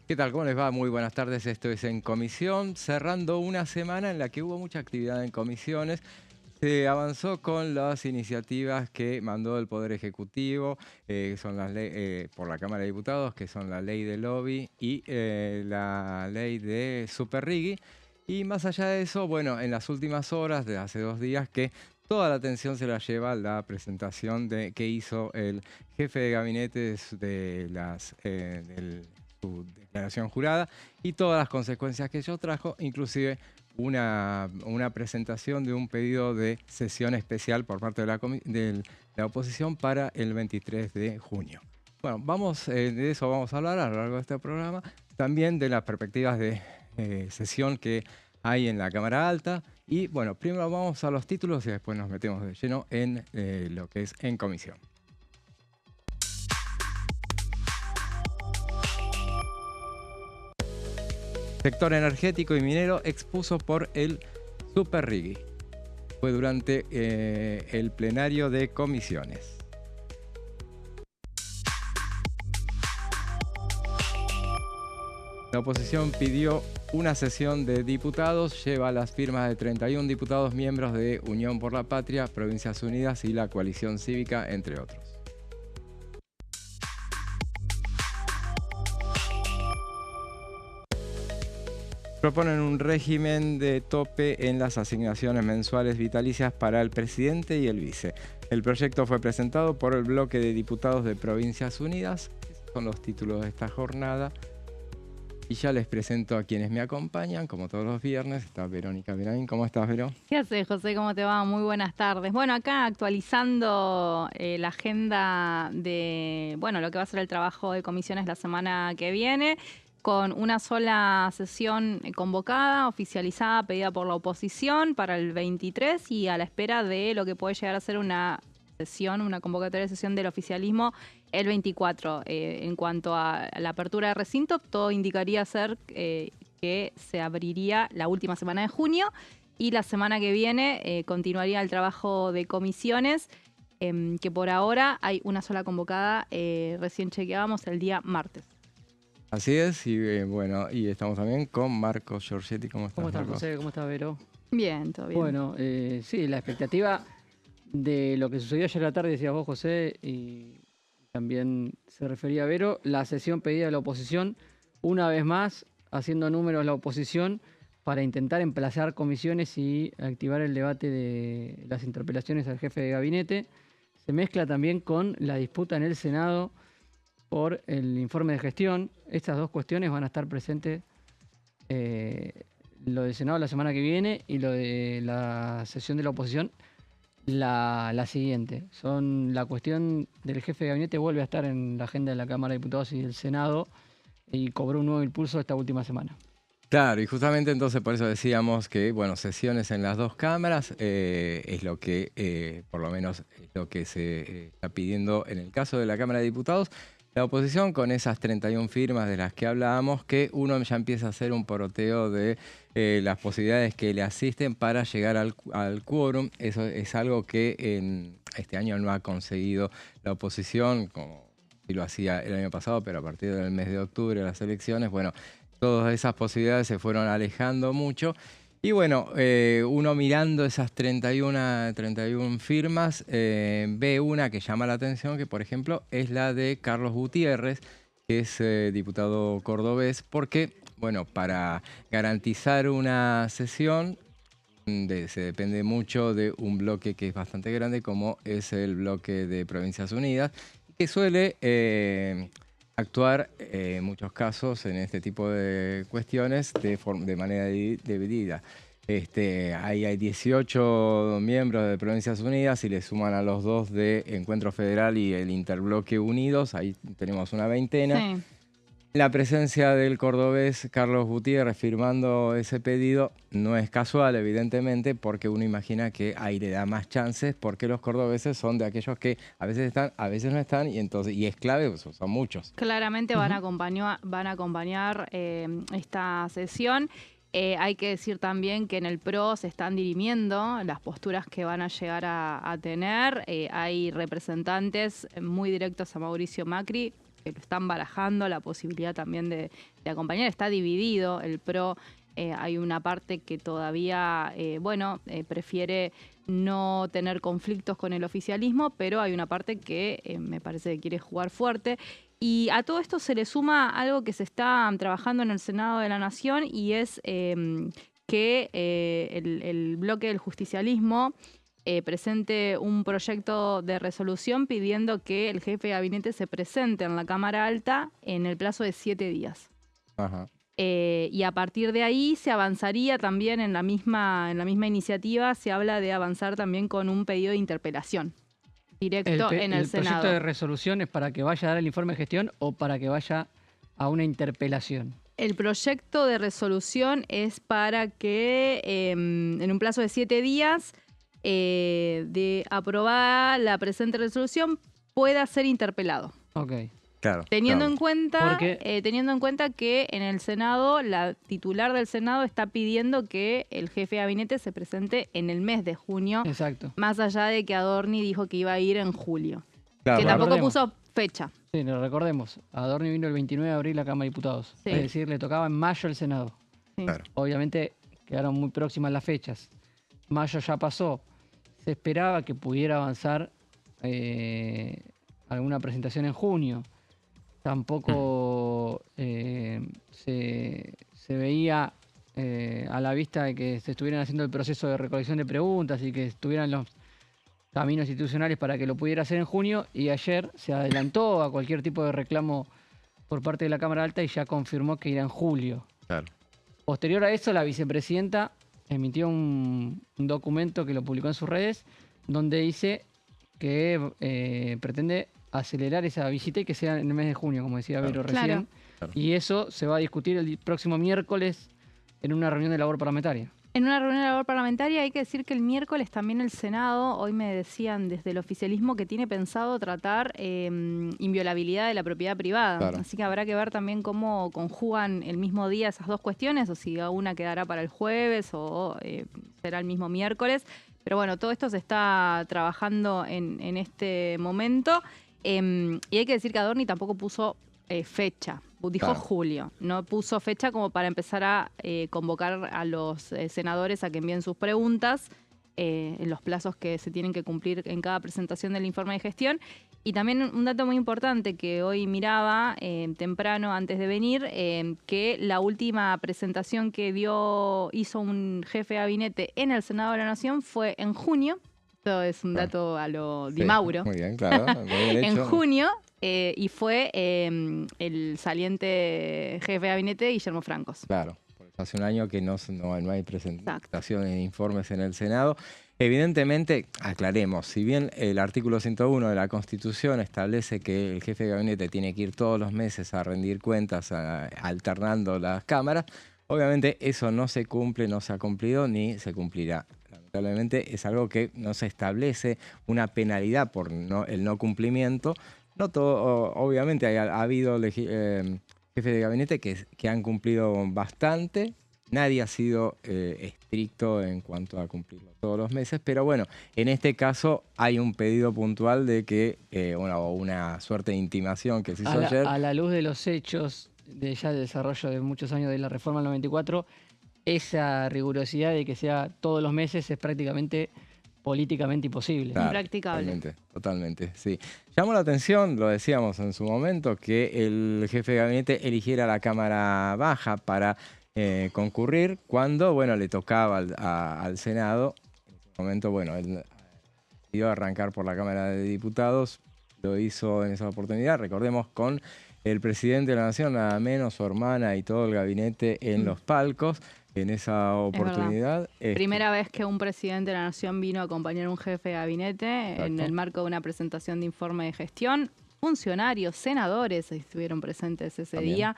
¿Qué tal? ¿Cómo les va? Muy buenas tardes. Esto es En Comisión, cerrando una semana en la que hubo mucha actividad en comisiones. Se avanzó con las iniciativas que mandó el Poder Ejecutivo, son por la Cámara de Diputados, que son la ley de lobby y la ley de Super Riggi. Y más allá de eso, bueno, en las últimas horas, de hace 2 días, que toda la atención se la lleva la presentación que hizo el jefe de gabinete de su declaración jurada y todas las consecuencias que ello trajo, inclusive una presentación de un pedido de sesión especial por parte de la oposición para el 23 de junio. Bueno, de eso vamos a hablar a lo largo de este programa, también de las perspectivas de sesión que hay en la Cámara Alta. Y bueno, primero vamos a los títulos y después nos metemos de lleno en lo que es En Comisión. Sector energético y minero expuso por el Super Riggi. Fue durante el plenario de comisiones. La oposición pidió una sesión de diputados, lleva las firmas de 31 diputados miembros de Unión por la Patria, Provincias Unidas y la Coalición Cívica, entre otros. Proponen un régimen de tope en las asignaciones mensuales vitalicias para el presidente y el vice. El proyecto fue presentado por el bloque de diputados de Provincias Unidas. Esos son los títulos de esta jornada. Y ya les presento a quienes me acompañan, como todos los viernes. Está Verónica Verain. ¿Cómo estás, Vero? ¿Qué haces, José? ¿Cómo te va? Muy buenas tardes. Bueno, acá actualizando la agenda de, lo que va a ser el trabajo de comisiones la semana que viene, con una sola sesión convocada, oficializada, pedida por la oposición para el 23 y a la espera de lo que puede llegar a ser una convocatoria de sesión del oficialismo el 24. En cuanto a la apertura de recinto, todo indicaría ser que se abriría la última semana de junio y la semana que viene continuaría el trabajo de comisiones, que por ahora hay una sola convocada, recién chequeábamos el día martes. Así es, y y estamos también con Marcos Giorgetti. ¿Cómo estás, ¿Cómo estás, Marcos? José? ¿Cómo estás, Vero? Bien, todo bien. Bueno, sí, la expectativa de lo que sucedió ayer a la tarde, decías vos, José, y también se refería a Vero, la sesión pedida de la oposición, una vez más, haciendo números la oposición para intentar emplazar comisiones y activar el debate de las interpelaciones al jefe de gabinete. Se mezcla también con la disputa en el Senado por el informe de gestión. Estas dos cuestiones van a estar presentes, lo del Senado la semana que viene y lo de la sesión de la oposición la siguiente. La cuestión del jefe de gabinete vuelve a estar en la agenda de la Cámara de Diputados y del Senado y cobró un nuevo impulso esta última semana. Claro, y justamente entonces por eso decíamos que, sesiones en las dos cámaras es lo que, por lo menos, es lo que se está pidiendo en el caso de la Cámara de Diputados. La oposición, con esas 31 firmas de las que hablábamos, que uno ya empieza a hacer un poroteo de las posibilidades que le asisten para llegar al quórum. Eso es algo que en este año no ha conseguido la oposición, como sí lo hacía el año pasado, pero a partir del mes de octubre, las elecciones, todas esas posibilidades se fueron alejando mucho. Y uno mirando esas 31 firmas, ve una que llama la atención, que por ejemplo es la de Carlos Gutiérrez, que es diputado cordobés, porque, para garantizar una sesión se depende mucho de un bloque que es bastante grande, como es el bloque de Provincias Unidas, que suele actuar en muchos casos en este tipo de cuestiones de manera dividida. Ahí hay 18 miembros de Provincias Unidas y le suman a los dos de Encuentro Federal y el Interbloque Unidos, ahí tenemos una veintena. Sí. La presencia del cordobés Carlos Gutiérrez firmando ese pedido no es casual, evidentemente, porque uno imagina que ahí le da más chances, porque los cordobeses son de aquellos que a veces están, a veces no están, y es clave, pues, son muchos. Claramente van a acompañar esta sesión. Hay que decir también que en el PRO se están dirimiendo las posturas que van a llegar a tener. Hay representantes muy directos a Mauricio Macri, que lo están barajando, la posibilidad también de acompañar. Está dividido el PRO. Hay una parte que todavía, prefiere no tener conflictos con el oficialismo, pero hay una parte que me parece que quiere jugar fuerte. Y a todo esto se le suma algo que se está trabajando en el Senado de la Nación y es que el bloque del justicialismo presente un proyecto de resolución pidiendo que el jefe de gabinete se presente en la Cámara Alta en el plazo de 7 días. Ajá. Y a partir de ahí se avanzaría también en la misma iniciativa, se habla de avanzar también con un pedido de interpelación directo en el Senado. ¿El proyecto de resolución es para que vaya a dar el informe de gestión o para que vaya a una interpelación? El proyecto de resolución es para que en un plazo de 7 días de aprobada la presente resolución pueda ser interpelado. Ok. Claro. Teniendo claro. en cuenta que en el Senado, la titular del Senado está pidiendo que el jefe de gabinete se presente en el mes de junio, Exacto. más allá de que Adorni dijo que iba a ir en julio. Claro, Que claro. tampoco Recordemos. puso fecha. Sí, lo recordemos. Adorni vino el 29 de abril a la Cámara de Diputados. Sí. Es decir, le tocaba en mayo el Senado. Sí. Claro. Obviamente quedaron muy próximas las fechas. Mayo ya pasó. Se esperaba que pudiera avanzar alguna presentación en junio. Tampoco se veía a la vista de que se estuvieran haciendo el proceso de recolección de preguntas y que estuvieran los caminos institucionales para que lo pudiera hacer en junio, y ayer se adelantó a cualquier tipo de reclamo por parte de la Cámara Alta y ya confirmó que irá en julio. Claro. Posterior a eso, la vicepresidenta emitió un documento que lo publicó en sus redes, donde dice que pretende acelerar esa visita y que sea en el mes de junio, como decía Vero Claro. recién. Claro. Y eso se va a discutir el próximo miércoles en una reunión de labor parlamentaria. En una reunión de labor parlamentaria hay que decir que el miércoles también el Senado, hoy me decían desde el oficialismo que tiene pensado tratar inviolabilidad de la propiedad privada. Claro. Así que habrá que ver también cómo conjugan el mismo día esas dos cuestiones, o si una quedará para el jueves o será el mismo miércoles. Pero bueno, todo esto se está trabajando en este momento. Y hay que decir que Adorni tampoco puso fecha. Dijo Claro. julio, no puso fecha como para empezar a convocar a los senadores a que envíen sus preguntas en los plazos que se tienen que cumplir en cada presentación del informe de gestión. Y también un dato muy importante que hoy miraba temprano antes de venir, que la última presentación que hizo un jefe de gabinete en el Senado de la Nación fue en junio. Esto es un dato a lo Di Sí, Mauro. Muy bien, claro. Muy bien En hecho. junio, y fue el saliente jefe de gabinete, Guillermo Francos. Claro, porque hace un año que no hay presentaciones de informes en el Senado. Evidentemente, aclaremos, si bien el artículo 101 de la Constitución establece que el jefe de gabinete tiene que ir todos los meses a rendir cuentas alternando las cámaras, obviamente eso no se cumple, no se ha cumplido ni se cumplirá. Lamentablemente es algo que no se establece una penalidad por el no cumplimiento. No todo, obviamente ha habido jefes de gabinete que han cumplido bastante. Nadie ha sido estricto en cuanto a cumplirlo todos los meses, pero bueno, en este caso hay un pedido puntual de que, una suerte de intimación que se hizo ayer. A la luz de los hechos ya del desarrollo de muchos años de la reforma del 94, esa rigurosidad de que sea todos los meses es prácticamente políticamente imposible. Claro, Impracticable. Totalmente, sí. Llamó la atención, lo decíamos en su momento, que el jefe de gabinete eligiera la Cámara Baja para concurrir cuando, bueno, le tocaba al Senado. En ese momento, bueno, él decidió arrancar por la Cámara de Diputados, lo hizo en esa oportunidad, recordemos, con el presidente de la Nación, nada menos, su hermana y todo el gabinete en los palcos. En esa oportunidad. Primera vez que un presidente de la Nación vino a acompañar a un jefe de gabinete. Exacto. En el marco de una presentación de informe de gestión. Funcionarios, senadores estuvieron presentes ese También. día.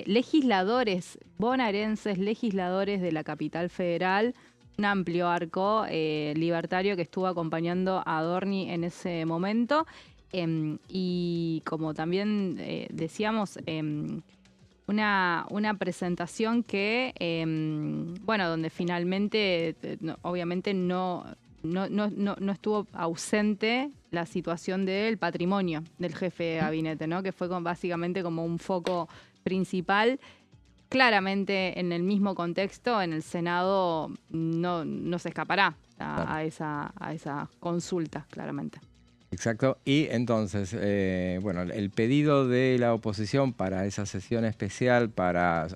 Legisladores bonaerenses, legisladores de la capital federal. Un amplio arco libertario que estuvo acompañando a Adorni en ese momento. Y como también decíamos, una presentación que, donde finalmente, obviamente no no estuvo ausente la situación del patrimonio del jefe de gabinete, ¿no? Que fue básicamente como un foco principal. Claramente, en el mismo contexto, en el Senado no se escapará a esa consulta, claramente. Exacto. Y entonces, bueno, el pedido de la oposición para esa sesión especial para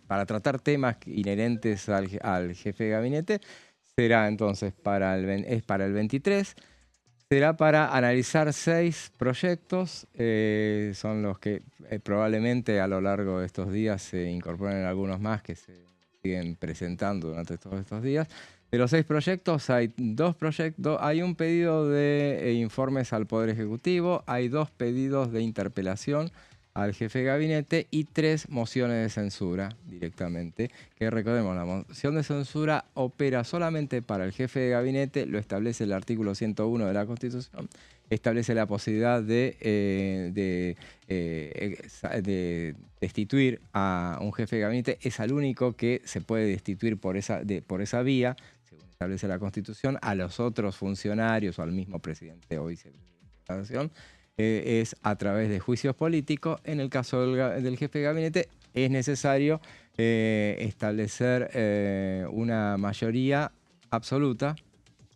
tratar temas inherentes al jefe de gabinete será entonces para el 23. Será para analizar 6 proyectos. Son los que probablemente a lo largo de estos días se incorporen algunos más que se siguen presentando durante todos estos días. De los 6 proyectos hay 2 proyectos, hay un pedido de informes al Poder Ejecutivo, hay 2 pedidos de interpelación al jefe de gabinete y 3 mociones de censura directamente. Que recordemos, la moción de censura opera solamente para el jefe de gabinete, lo establece el artículo 101 de la Constitución, establece la posibilidad de destituir a un jefe de gabinete, es al único que se puede destituir por esa vía, según establece la Constitución. A los otros funcionarios o al mismo presidente o vicepresidente es a través de juicios políticos. En el caso del jefe de gabinete es necesario establecer una mayoría absoluta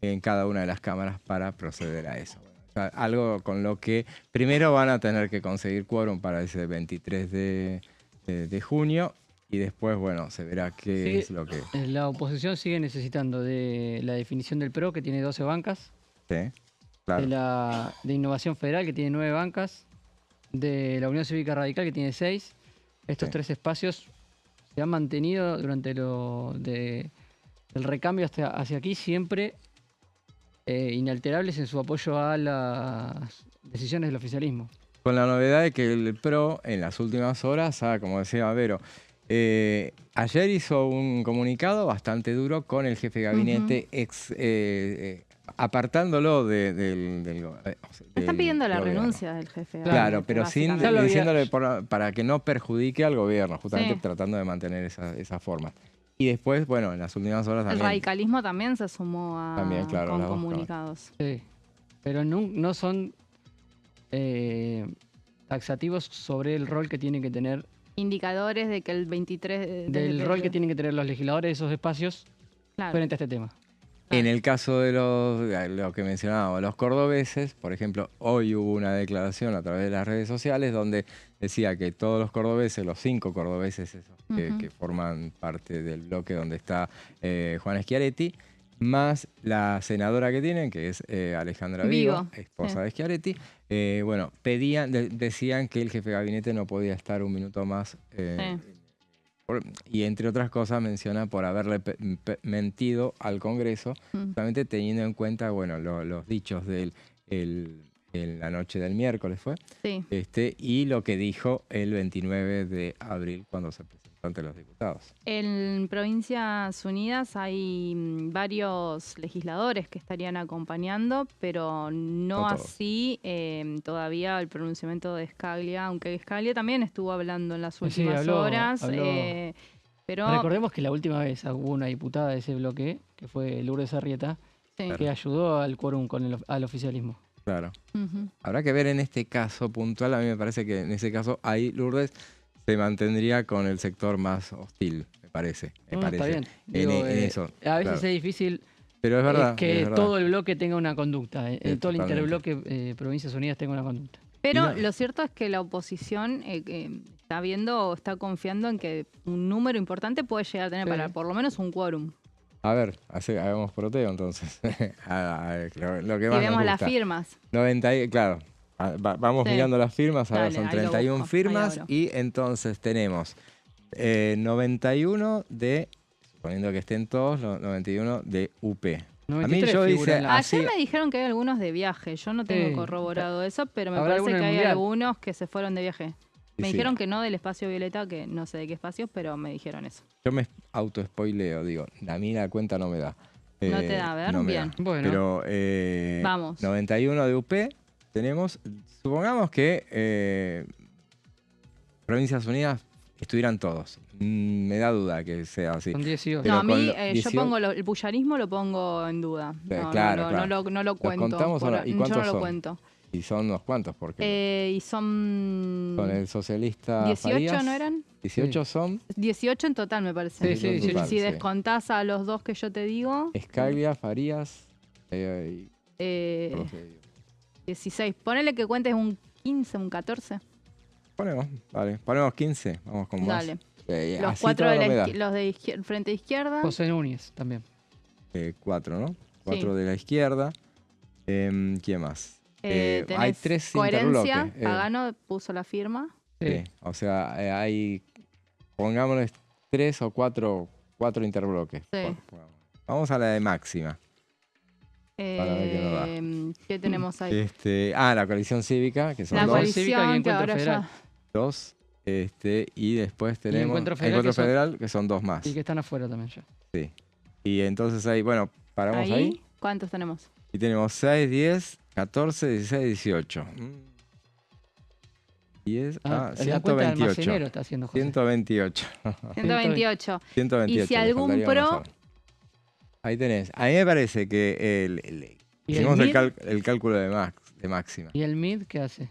en cada una de las cámaras para proceder a eso. O sea, algo con lo que primero van a tener que conseguir quórum para ese 23 de junio y después, bueno, se verá qué es lo que... La oposición sigue necesitando de la definición del PRO, que tiene 12 bancas. Sí. Claro. De Innovación Federal, que tiene 9 bancas, de la Unión Cívica Radical, que tiene 6. Estos 3 espacios se han mantenido durante el recambio hacia aquí, siempre inalterables en su apoyo a las decisiones del oficialismo. Con la novedad de que el PRO, en las últimas horas, como decía Vero, ayer hizo un comunicado bastante duro con el jefe de gabinete, apartándolo está pidiendo la renuncia del jefe. Claro, pero diciéndole para que no perjudique al gobierno, justamente tratando de mantener esa forma. Y después, bueno, en las últimas horas también... El radicalismo también se sumó con comunicados. Sí, pero no son taxativos sobre el rol que tienen que tener. Indicadores de que el 23... Del rol que tienen que tener los legisladores de esos espacios frente a este tema. En el caso de lo que mencionábamos, los cordobeses, por ejemplo, hoy hubo una declaración a través de las redes sociales donde decía que todos los cordobeses, los 5 cordobeses esos que forman parte del bloque donde está Juana Schiaretti, más la senadora que tienen, que es Alejandra Vigo, esposa de Schiaretti, bueno, decían que el jefe de gabinete no podía estar un minuto más. Y entre otras cosas menciona por haberle mentido al Congreso, justamente teniendo en cuenta, bueno, los dichos de él la noche del miércoles fue, y lo que dijo el 29 de abril cuando se presentó ante los diputados. En Provincias Unidas hay varios legisladores que estarían acompañando, pero no así todavía el pronunciamiento de Scalia, aunque Scalia también estuvo hablando en las últimas horas. Pero recordemos que la última vez hubo una diputada de ese bloque, que fue Lourdes Arrieta, que ayudó al quórum al oficialismo. Claro. Habrá que ver en este caso puntual, a mí me parece que en ese caso ahí Lourdes se mantendría con el sector más hostil, me parece. Está bien. En eso. A veces es difícil, pero es verdad, que todo el bloque tenga una conducta, todo el interbloque Provincias Unidas tenga una conducta. Pero lo cierto es que la oposición está viendo o está confiando en que un número importante puede llegar a tener para por lo menos un quórum. A ver, hagamos proteo entonces. Lo que más y vemos las firmas. Claro. Vamos mirando las firmas, ahora son 31 firmas y entonces tenemos 91 suponiendo que estén todos, 91 de UP. A mí yo ayer me dijeron que hay algunos de viaje, yo no tengo corroborado eso, pero me parece que hay algunos que se fueron de viaje. Me dijeron que no del espacio Violeta, que no sé de qué espacio, pero me dijeron eso. Yo me autospoileo, digo, a mí la cuenta no me da. No te da, a ver, bien. Bueno. Pero vamos. 91 de UP tenemos, supongamos que Provincias Unidas estuvieran todos. Me da duda que sea así. Son 18. Pero No, a con mí lo- yo 18 pongo lo- el puyarismo lo pongo en duda. No, claro, no, claro. no lo cuento. contamos o no? ¿Y yo cuántos no lo son? cuento. Y son unos cuantos, porque Y son con el socialista 18, Farías, ¿no eran? 18 son 18 en total, me parece. Sí, sí, sí. total, Si sí. descontás a los dos que yo te digo, Escaglia, Farías y eh, por lo que digo. 16. Ponele que cuentes un 15, un 14. Ponemos 15, vamos con más. Dale. Así Los 4 todo de no me da. los de frente izquierda. José Núñez también. 4, ¿no? 4 Sí. de la izquierda. ¿Quién más? Hay Tenés 3 coherencia. interbloques. Pagano puso la firma. Sí, o sea, hay, pongámosle 3 o 4 interbloques. Sí. Vamos a la de máxima. Para ver qué nos da. ¿Qué tenemos ahí? La coalición cívica, que son La dos. Cívica y coalición que Encuentro ahora Federal. ya... Dos. Y después tenemos Encuentro Federal, que son 2 más. Y que están afuera también ya. Sí. Y entonces ahí, bueno, paramos ahí. ¿Cuántos tenemos? Y tenemos 6, 10, 14, 16, 18. 10, La cuenta del 128. almacenero está haciendo José. 128. 128. 128. Y si le algún faltaría pro- una sola. Ahí tenés. A mí me parece que ¿Y hicimos el MID? el cálculo de máxima. ¿Y el MID qué hace?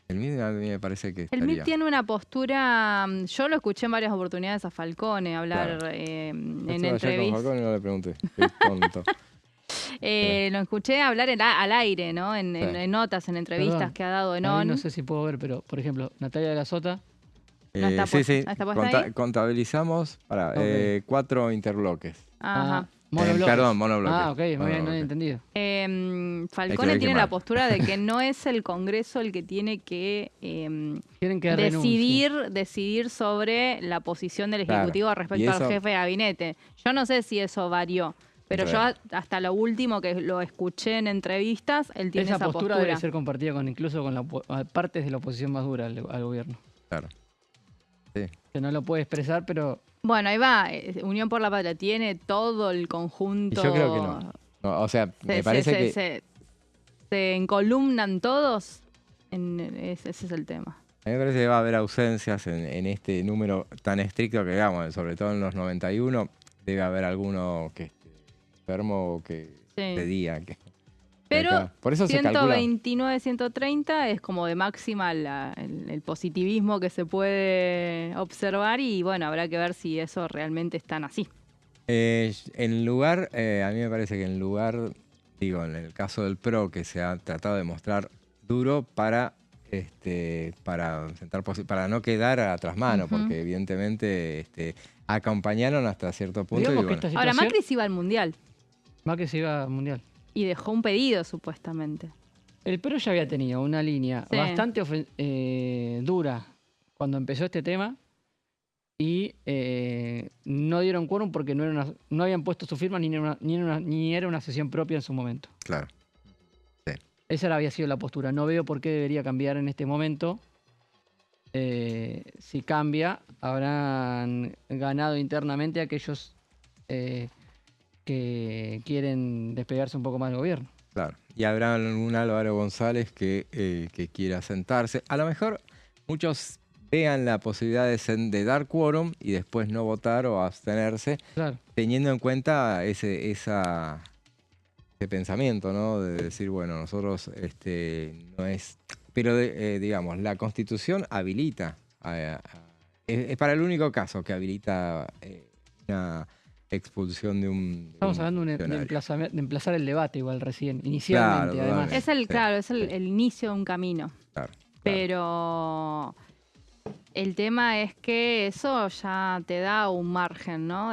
El MID a mí me parece que El estaría. MIT tiene una postura, yo lo escuché en varias oportunidades a Falcone hablar Claro. en Estuve ayer con entrevistas. Falcón y no le pregunté. Qué tonto. Lo escuché hablar al aire, ¿no? En notas, en entrevistas Perdón, que ha dado en Ahí ON. no sé si puedo ver, pero por ejemplo, Natalia de la Sota, No está Sí, puesta- sí. ¿está puesta ahí? Contabilizamos para Ok. 4 interbloques. Ajá. monobloques. Perdón, monobloques. Ah, ok, muy bien, no Monobloques. había entendido. Falcone ver tiene qué la mal. postura de que no es el Congreso el que tiene que Quieren que renuncie. decidir sobre la posición del Claro, Ejecutivo y respecto al eso- jefe de gabinete. Yo no sé si eso varió, pero yo Real. hasta lo último que lo escuché en entrevistas, él tiene Esa postura postura. debe ser compartida con incluso con partes de la oposición más dura al gobierno. Claro. Sí. Que no lo puede expresar, pero Bueno, ahí va. Unión por la Patria tiene todo el Y conjunto. yo creo que no. No, o sea, me parece que. Se encolumnan todos. Ese es el tema. A mí me parece que va a haber ausencias en este número tan estricto que, digamos, sobre todo en los 91, debe haber alguno que esté enfermo o que Sí. te diga que. Pero acá. Por eso se calcula. 129, 130 es como de máxima el positivismo que se puede observar y bueno, habrá que ver si eso realmente es tan así. En lugar, a mí me parece que en lugar, digo, en el caso del PRO, que se ha tratado de mostrar duro para para no quedar a trasmano, Ujú. porque evidentemente acompañaron hasta cierto punto. digamos y que bueno, esta Ahora, situación, Macri se iba al Mundial Macri se iba al Mundial. y dejó un pedido supuestamente. El PRO ya había tenido una línea Sí. bastante dura cuando empezó este tema y no dieron quórum porque no habían puesto su firma ni era una sesión propia en su momento. claro. Esa había sido la postura. No veo por qué debería cambiar en este momento. Si cambia, habrán ganado internamente aquellos que quieren despegarse un poco más del gobierno. Claro. Y habrá un Álvaro González que quiera sentarse. A lo mejor muchos vean la posibilidad de dar quórum y después no votar o abstenerse, Claro. teniendo en cuenta ese pensamiento, ¿no? De decir, bueno, nosotros no es... Pero, digamos, la Constitución habilita, es para el único caso que habilita una expulsión de un... Estamos hablando de funcionario. de emplazar el debate igual recién, inicialmente, Claro, además. totalmente. Sí, Claro, es sí. el inicio de un camino. Claro, claro. Pero el tema es que eso ya te da un margen, ¿no?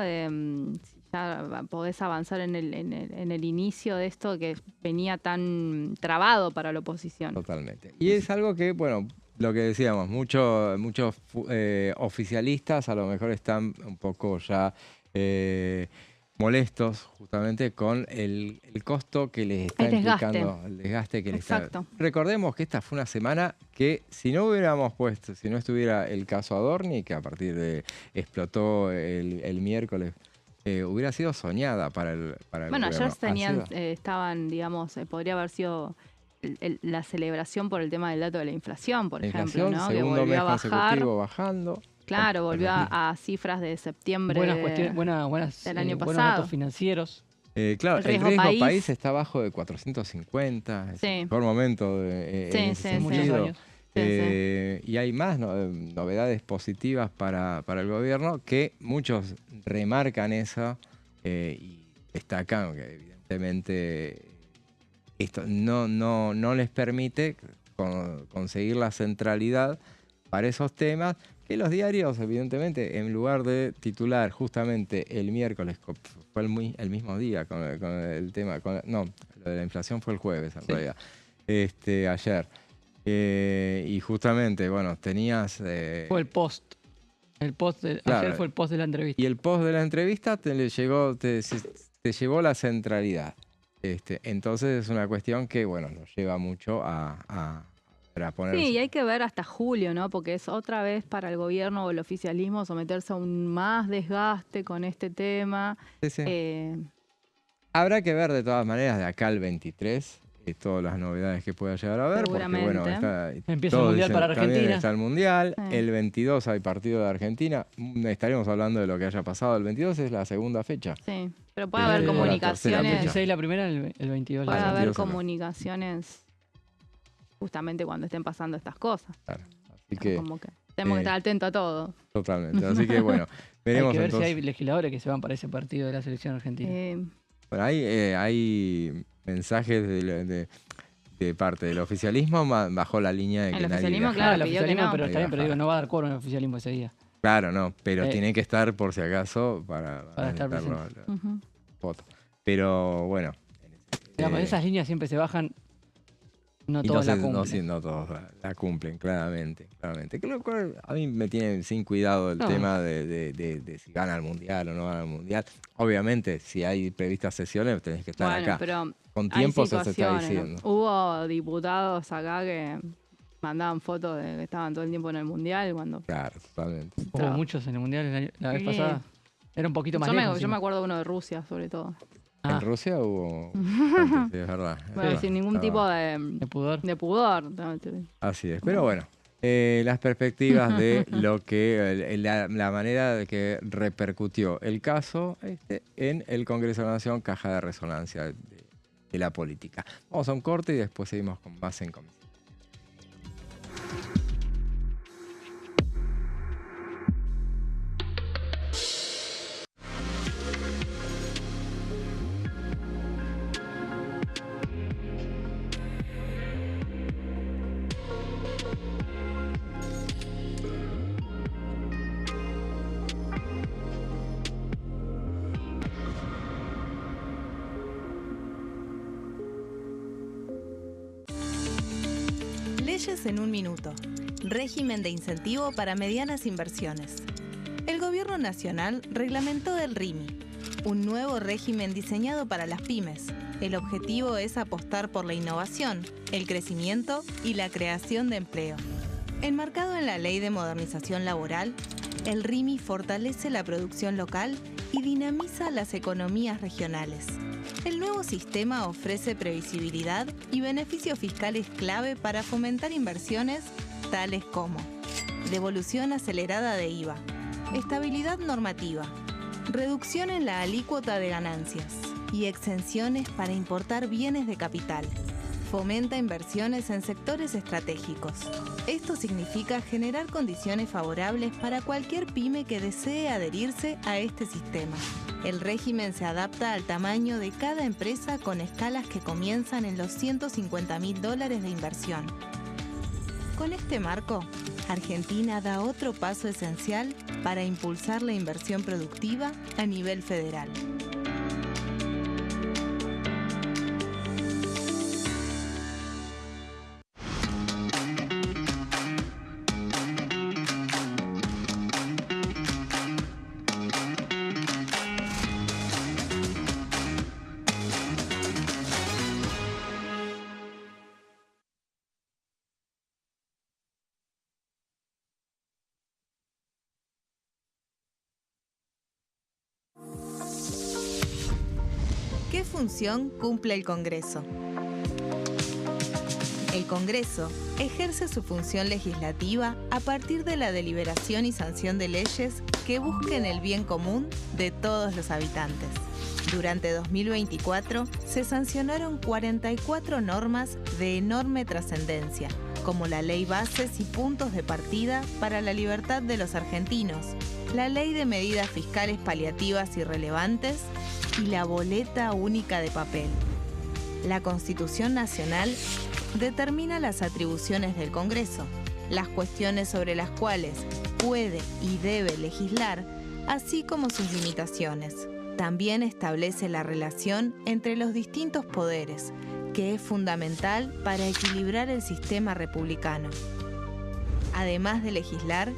Ya podés avanzar en el inicio de esto que venía tan trabado para la oposición. Totalmente. Y es algo que, bueno, lo que decíamos, muchos oficialistas a lo mejor están un poco ya molestos justamente con el costo que les está El desgaste. implicando, el desgaste que les está... Exacto. Recordemos que esta fue una semana que si no estuviera el caso Adorni, que a partir de explotó el miércoles, hubiera sido soñada para el Bueno, gobierno. ayer estaban, digamos, podría haber sido la celebración por el tema del dato de la inflación, por La ejemplo, inflación, ¿no? Que segundo volvió mes a bajar. consecutivo bajando. Claro, volvió a cifras de septiembre Buenas cuestiones, del año buenos pasado. datos financieros. Claro, El el riesgo riesgo país. país Está abajo de 450, es Sí. el mejor momento Sí, en ese sí, muchos sentido. años. Y hay más novedades positivas para el gobierno que muchos remarcan eso y destacan que evidentemente esto no les permite conseguir la centralidad para esos temas que los diarios, evidentemente, en lugar de titular justamente el miércoles, fue el mismo día con el tema, no, lo de la inflación fue el jueves en realidad, ayer. Y justamente, bueno, tenías... Fue el post. Claro. Ayer fue el post de la entrevista. Y el post de la entrevista te llevó la centralidad. Entonces es una cuestión que, bueno, nos lleva mucho a ponerse... Sí, y hay que ver hasta julio, ¿no? Porque es otra vez para el gobierno o el oficialismo someterse a un más desgaste con este tema. Sí. Habrá que ver de todas maneras de acá al 23 todas las novedades que pueda llegar a haber. Porque, bueno, empieza el Mundial para Argentina. También está el Mundial. Sí. El 22 hay partido de Argentina. Estaremos hablando de lo que haya pasado. El 22 es la segunda fecha. Sí, pero puede Sí, haber la tercera El comunicaciones. fecha. 16 la primera, el 22 Puede la haber 22 comunicaciones justamente cuando estén pasando estas cosas. Claro. Así que, Como que tenemos que estar atentos a todo. totalmente. Así que, bueno, veremos Hay que ver entonces. si hay legisladores que se van para ese partido de la selección argentina. Bueno, hay mensajes de parte del oficialismo bajo la línea de que El nadie oficialismo, viaje. claro, el pidió que oficialismo, no. pero está bien, pero Ahí digo, no va a dar quórum el oficialismo ese día. Claro, no, pero Eh, tiene que estar por si acaso para estar necesitar presente. los Ujú. votos. Pero bueno. Digamos, eh, esas líneas siempre se bajan, no y todos la no cumplen. todos la cumplen, claramente. Que lo cual a mí me tiene sin cuidado el No. tema de si gana el Mundial o no gana el Mundial. Obviamente, si hay previstas sesiones, tenés que estar Bueno, acá. pero Con hay tiempo se está situaciones, ¿no? diciendo. Hubo diputados acá que mandaban fotos de que estaban todo el tiempo en el Mundial cuando... Claro, totalmente. Hubo muchos en el Mundial la vez Sí. pasada. Era un poquito más Yo lejos. me encima. acuerdo de uno de Rusia, sobre todo. Ah, En Rusia hubo... sí, es verdad. Bueno, sin ningún tipo de pudor. de pudor. Así es, pero bueno, las perspectivas de lo que, la manera de que repercutió el caso en el Congreso de la Nación, caja de resonancia de la política. Vamos a un corte y después seguimos con más en comisión. Leyes en un minuto. Régimen de incentivo para medianas inversiones. El Gobierno Nacional reglamentó el RIMI, un nuevo régimen diseñado para las pymes. El objetivo es apostar por la innovación, el crecimiento y la creación de empleo. Enmarcado en la Ley de Modernización Laboral, el RIMI fortalece la producción local y dinamiza las economías regionales. El nuevo sistema ofrece previsibilidad y beneficios fiscales clave para fomentar inversiones tales como devolución acelerada de IVA, estabilidad normativa, reducción en la alícuota de ganancias y exenciones para importar bienes de capital. Fomenta inversiones en sectores estratégicos. Esto significa generar condiciones favorables para cualquier pyme que desee adherirse a este sistema. El régimen se adapta al tamaño de cada empresa con escalas que comienzan en los $150.000 de inversión. Con este marco, Argentina da otro paso esencial para impulsar la inversión productiva a nivel federal. ¿Qué función cumple el Congreso? El El Congreso ejerce su función legislativa a partir de la deliberación y sanción de leyes que busquen el bien común de todos los habitantes. Durante 2024 se sancionaron 44 normas de enorme trascendencia, como la Ley Bases y Puntos de Partida para la Libertad de los Argentinos, la Ley de Medidas Fiscales Paliativas y Relevantes y la Boleta Única de Papel. La Constitución Nacional determina las atribuciones del Congreso, las cuestiones sobre las cuales puede y debe legislar, así como sus limitaciones. También establece la relación entre los distintos poderes, que es fundamental para equilibrar el sistema republicano. Además de legislar,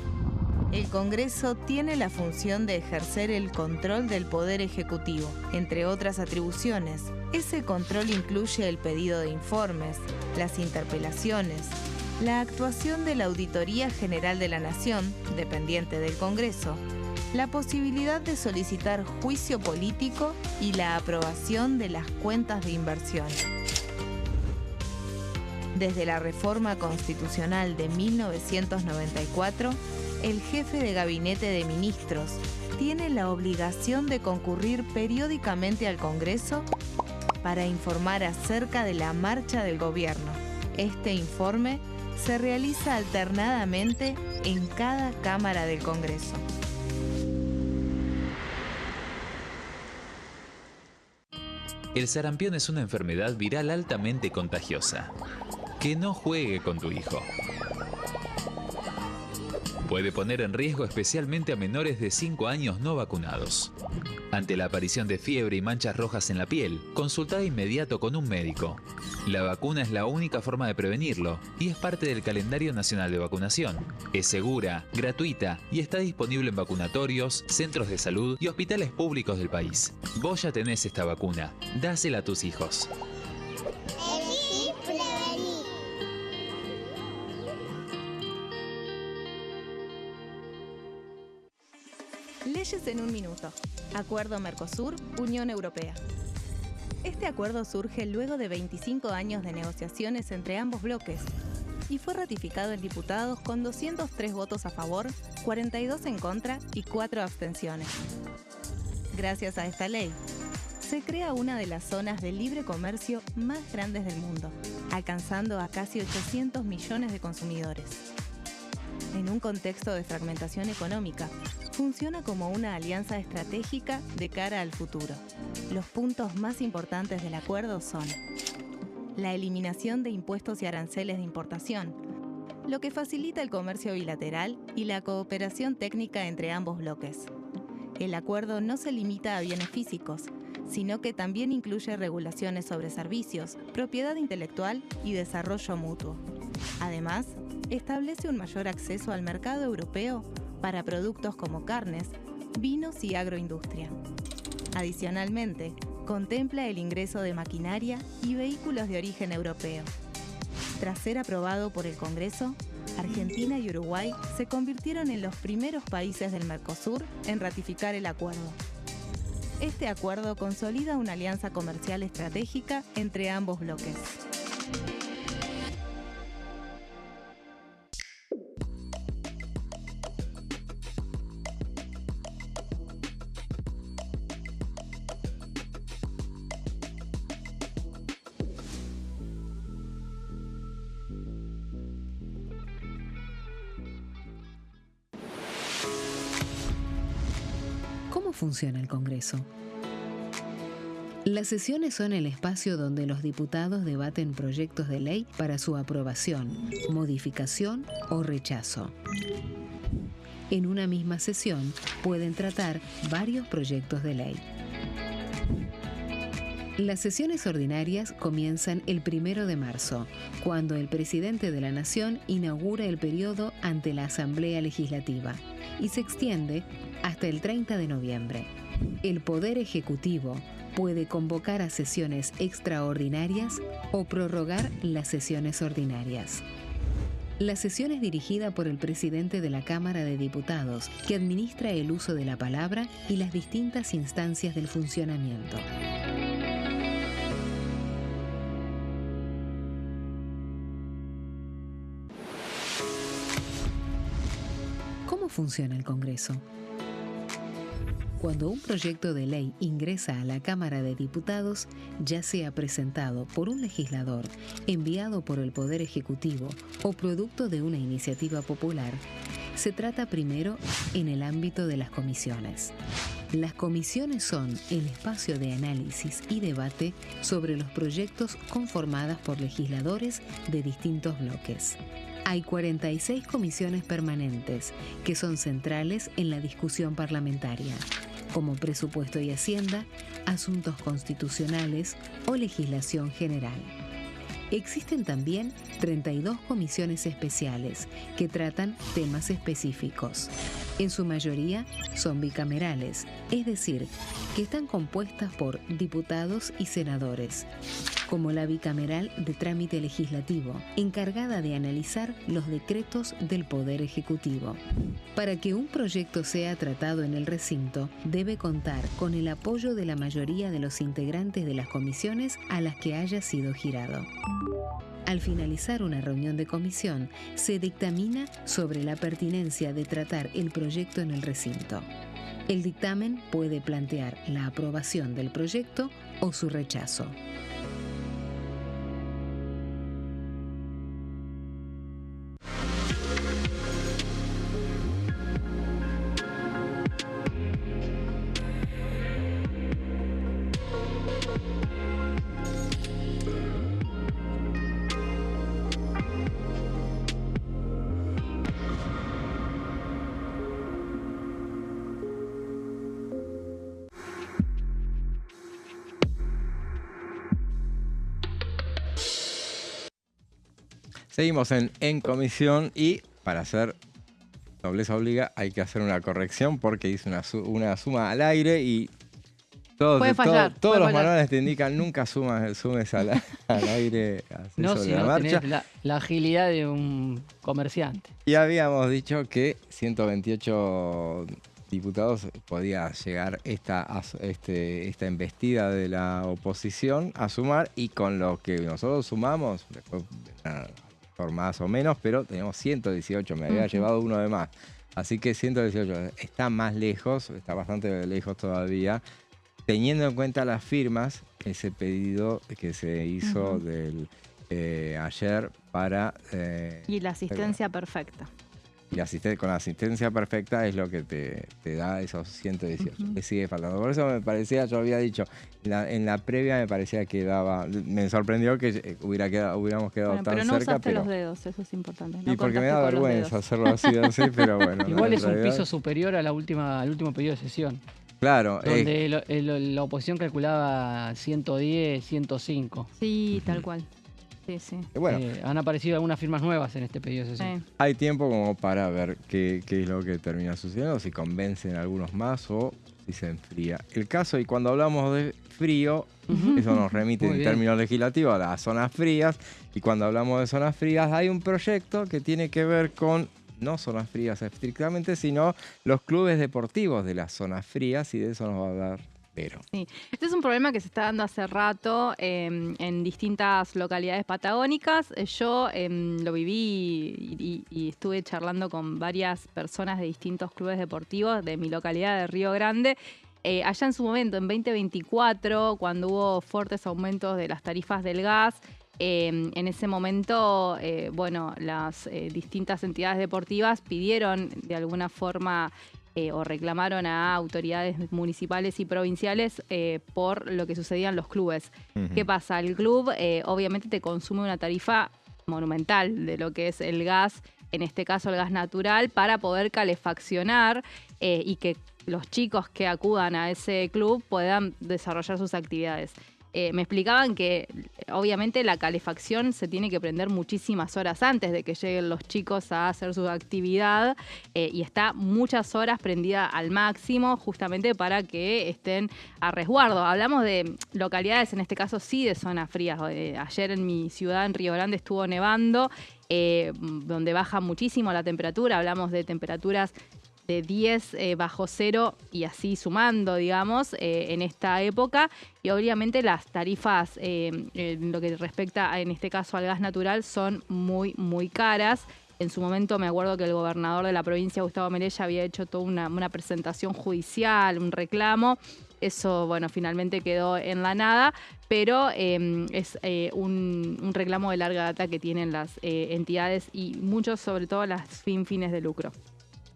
el Congreso tiene la función de ejercer el control del Poder Ejecutivo. Entre otras atribuciones, ese control incluye el pedido de informes, las interpelaciones, la actuación de la Auditoría General de la Nación, dependiente del Congreso, la posibilidad de solicitar juicio político y la aprobación de las cuentas de inversión. Desde la reforma constitucional de 1994, el jefe de gabinete de ministros tiene la obligación de concurrir periódicamente al Congreso para informar acerca de la marcha del gobierno. Este informe se realiza alternadamente en cada Cámara del Congreso. El sarampión es una enfermedad viral altamente contagiosa. Que no juegue con tu hijo. Puede poner en riesgo especialmente a menores de 5 años no vacunados. Ante la aparición de fiebre y manchas rojas en la piel, consulta de inmediato con un médico. La vacuna es la única forma de prevenirlo y es parte del calendario nacional de vacunación. Es segura, gratuita y está disponible en vacunatorios, centros de salud y hospitales públicos del país. Vos ya tenés esta vacuna, dásela a tus hijos. Leyes en un minuto. Acuerdo Mercosur-Unión Europea. Este acuerdo surge luego de 25 años de negociaciones entre ambos bloques y fue ratificado en diputados con 203 votos a favor, 42 en contra y 4 abstenciones. Gracias a esta ley, se crea una de las zonas de libre comercio más grandes del mundo, alcanzando a casi 800 millones de consumidores. En un contexto de fragmentación económica, funciona como una alianza estratégica de cara al futuro. Los puntos más importantes del acuerdo son la eliminación de impuestos y aranceles de importación, lo que facilita el comercio bilateral y la cooperación técnica entre ambos bloques. El acuerdo no se limita a bienes físicos, sino que también incluye regulaciones sobre servicios, propiedad intelectual y desarrollo mutuo. Además, establece un mayor acceso al mercado europeo para productos como carnes, vinos y agroindustria. Adicionalmente, contempla el ingreso de maquinaria y vehículos de origen europeo. Tras ser aprobado por el Congreso, Argentina y Uruguay se convirtieron en los primeros países del Mercosur en ratificar el acuerdo. Este acuerdo consolida una alianza comercial estratégica entre ambos bloques. ¿Cómo funciona el Congreso? Las sesiones son el espacio donde los diputados debaten proyectos de ley para su aprobación, modificación o rechazo. En una misma sesión pueden tratar varios proyectos de ley. Las sesiones ordinarias comienzan el 1 de marzo, cuando el presidente de la Nación inaugura el periodo ante la Asamblea Legislativa y se extiende hasta el 30 de noviembre. El Poder Ejecutivo puede convocar a sesiones extraordinarias o prorrogar las sesiones ordinarias. La sesión es dirigida por el presidente de la Cámara de Diputados, que administra el uso de la palabra y las distintas instancias del funcionamiento. ¿Cómo funciona el Congreso? Cuando un proyecto de ley ingresa a la Cámara de Diputados, ya sea presentado por un legislador, enviado por el Poder Ejecutivo o producto de una iniciativa popular, se trata primero en el ámbito de las comisiones. Las comisiones son el espacio de análisis y debate sobre los proyectos conformadas por legisladores de distintos bloques. Hay 46 comisiones permanentes que son centrales en la discusión parlamentaria, como Presupuesto y Hacienda, Asuntos Constitucionales o Legislación General. Existen también 32 comisiones especiales que tratan temas específicos. En su mayoría son bicamerales, es decir, que están compuestas por diputados y senadores, como la bicameral de trámite legislativo, encargada de analizar los decretos del Poder Ejecutivo. Para que un proyecto sea tratado en el recinto, debe contar con el apoyo de la mayoría de los integrantes de las comisiones a las que haya sido girado. Al finalizar una reunión de comisión, se dictamina sobre la pertinencia de tratar el proyecto en el recinto. El dictamen puede plantear la aprobación del proyecto o su rechazo. Seguimos en comisión y para hacer nobleza obliga hay que hacer una corrección porque hice una suma al aire y todos los manuales te indican nunca sumes al aire así No, sobre si la no marcha. tenés la agilidad de un comerciante. Y habíamos dicho que 128 diputados podía llegar esta embestida de la oposición a sumar y con lo que nosotros sumamos, después por más o menos, pero teníamos 118, me había llevado uno de más. Así que 118 está más lejos, está bastante lejos todavía, teniendo en cuenta las firmas, ese pedido que se hizo ayer para... y la asistencia perfecta. Y con la asistencia perfecta es lo que te da esos 118. Le sigue faltando. Por eso me parecía, yo había dicho, en la previa me parecía que me sorprendió que hubiéramos quedado tan pero no cerca. usaste los dedos, eso es importante. No y porque me da contaste con los vergüenza dedos. hacerlo así, pero bueno. Igual en es un realidad, piso superior al último pedido de sesión, claro. donde la oposición calculaba 110, 105. Sí, tal cual. Sí, sí. Bueno, Han aparecido algunas firmas nuevas en este pedido de sesión. hay tiempo como para ver qué es lo que termina sucediendo, si convencen a algunos más o si se enfría el caso. Y cuando hablamos de frío, eso nos remite en términos legislativos a las zonas frías. Y cuando hablamos de zonas frías, hay un proyecto que tiene que ver con no zonas frías estrictamente, sino los clubes deportivos de las zonas frías, y de eso nos va a hablar Vero. Sí, este es un problema que se está dando hace rato en distintas localidades patagónicas. Yo lo viví y estuve charlando con varias personas de distintos clubes deportivos de mi localidad de Río Grande. Allá en su momento, en 2024, cuando hubo fuertes aumentos de las tarifas del gas, en ese momento, las distintas entidades deportivas pidieron de alguna forma o reclamaron a autoridades municipales y provinciales por lo que sucedía en los clubes. ¿Qué pasa? El club obviamente te consume una tarifa monumental de lo que es el gas, en este caso el gas natural, para poder calefaccionar y que los chicos que acudan a ese club puedan desarrollar sus actividades. Me explicaban que obviamente la calefacción se tiene que prender muchísimas horas antes de que lleguen los chicos a hacer su actividad y está muchas horas prendida al máximo justamente para que estén a resguardo. Hablamos de localidades, en este caso sí de zonas frías. Ayer en mi ciudad, en Río Grande, estuvo nevando, donde baja muchísimo la temperatura. Hablamos de temperaturas de 10 bajo cero y así sumando, digamos, en esta época. Y obviamente las tarifas, en lo que respecta en este caso al gas natural, son muy, muy caras. En su momento me acuerdo que el gobernador de la provincia, Gustavo Melella, había hecho toda una presentación judicial, un reclamo. Eso, bueno, finalmente quedó en la nada, pero es un reclamo de larga data que tienen las entidades y muchos, sobre todo las fines de lucro.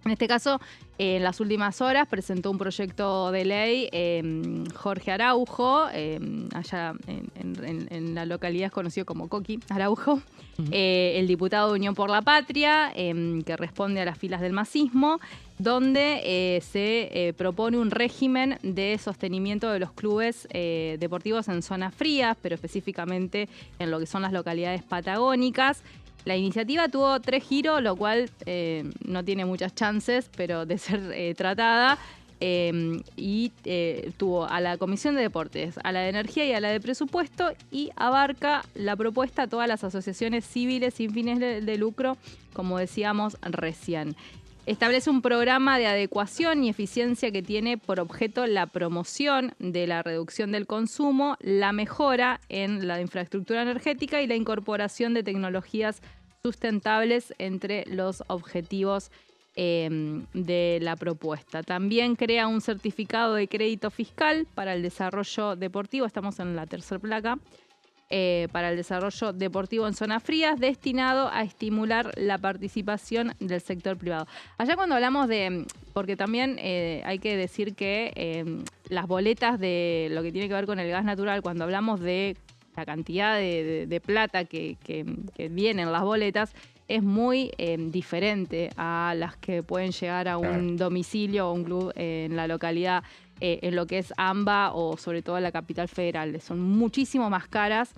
En este caso, en las últimas horas presentó un proyecto de ley Jorge Araujo, allá en la localidad es conocido como Coqui Araujo, el diputado de Unión por la Patria, que responde a las filas del masismo, donde se propone un régimen de sostenimiento de los clubes deportivos en zonas frías, pero específicamente en lo que son las localidades patagónicas. La iniciativa tuvo 3 giros, lo cual no tiene muchas chances, pero de ser tratada. Y tuvo a la Comisión de Deportes, a la de Energía y a la de Presupuesto, y abarca la propuesta a todas las asociaciones civiles sin fines de lucro, como decíamos recién. Establece un programa de adecuación y eficiencia que tiene por objeto la promoción de la reducción del consumo, la mejora en la infraestructura energética y la incorporación de tecnologías sustentables entre los objetivos de la propuesta. También crea un certificado de crédito fiscal para el desarrollo deportivo, estamos en la tercera placa, para el desarrollo deportivo en zonas frías, destinado a estimular la participación del sector privado. Allá cuando hablamos de, porque también hay que decir que las boletas de lo que tiene que ver con el gas natural, cuando hablamos de la cantidad de plata que viene en las boletas, es muy diferente a las que pueden llegar a un domicilio o un club en la localidad, en lo que es AMBA o sobre todo en la capital federal. Son muchísimo más caras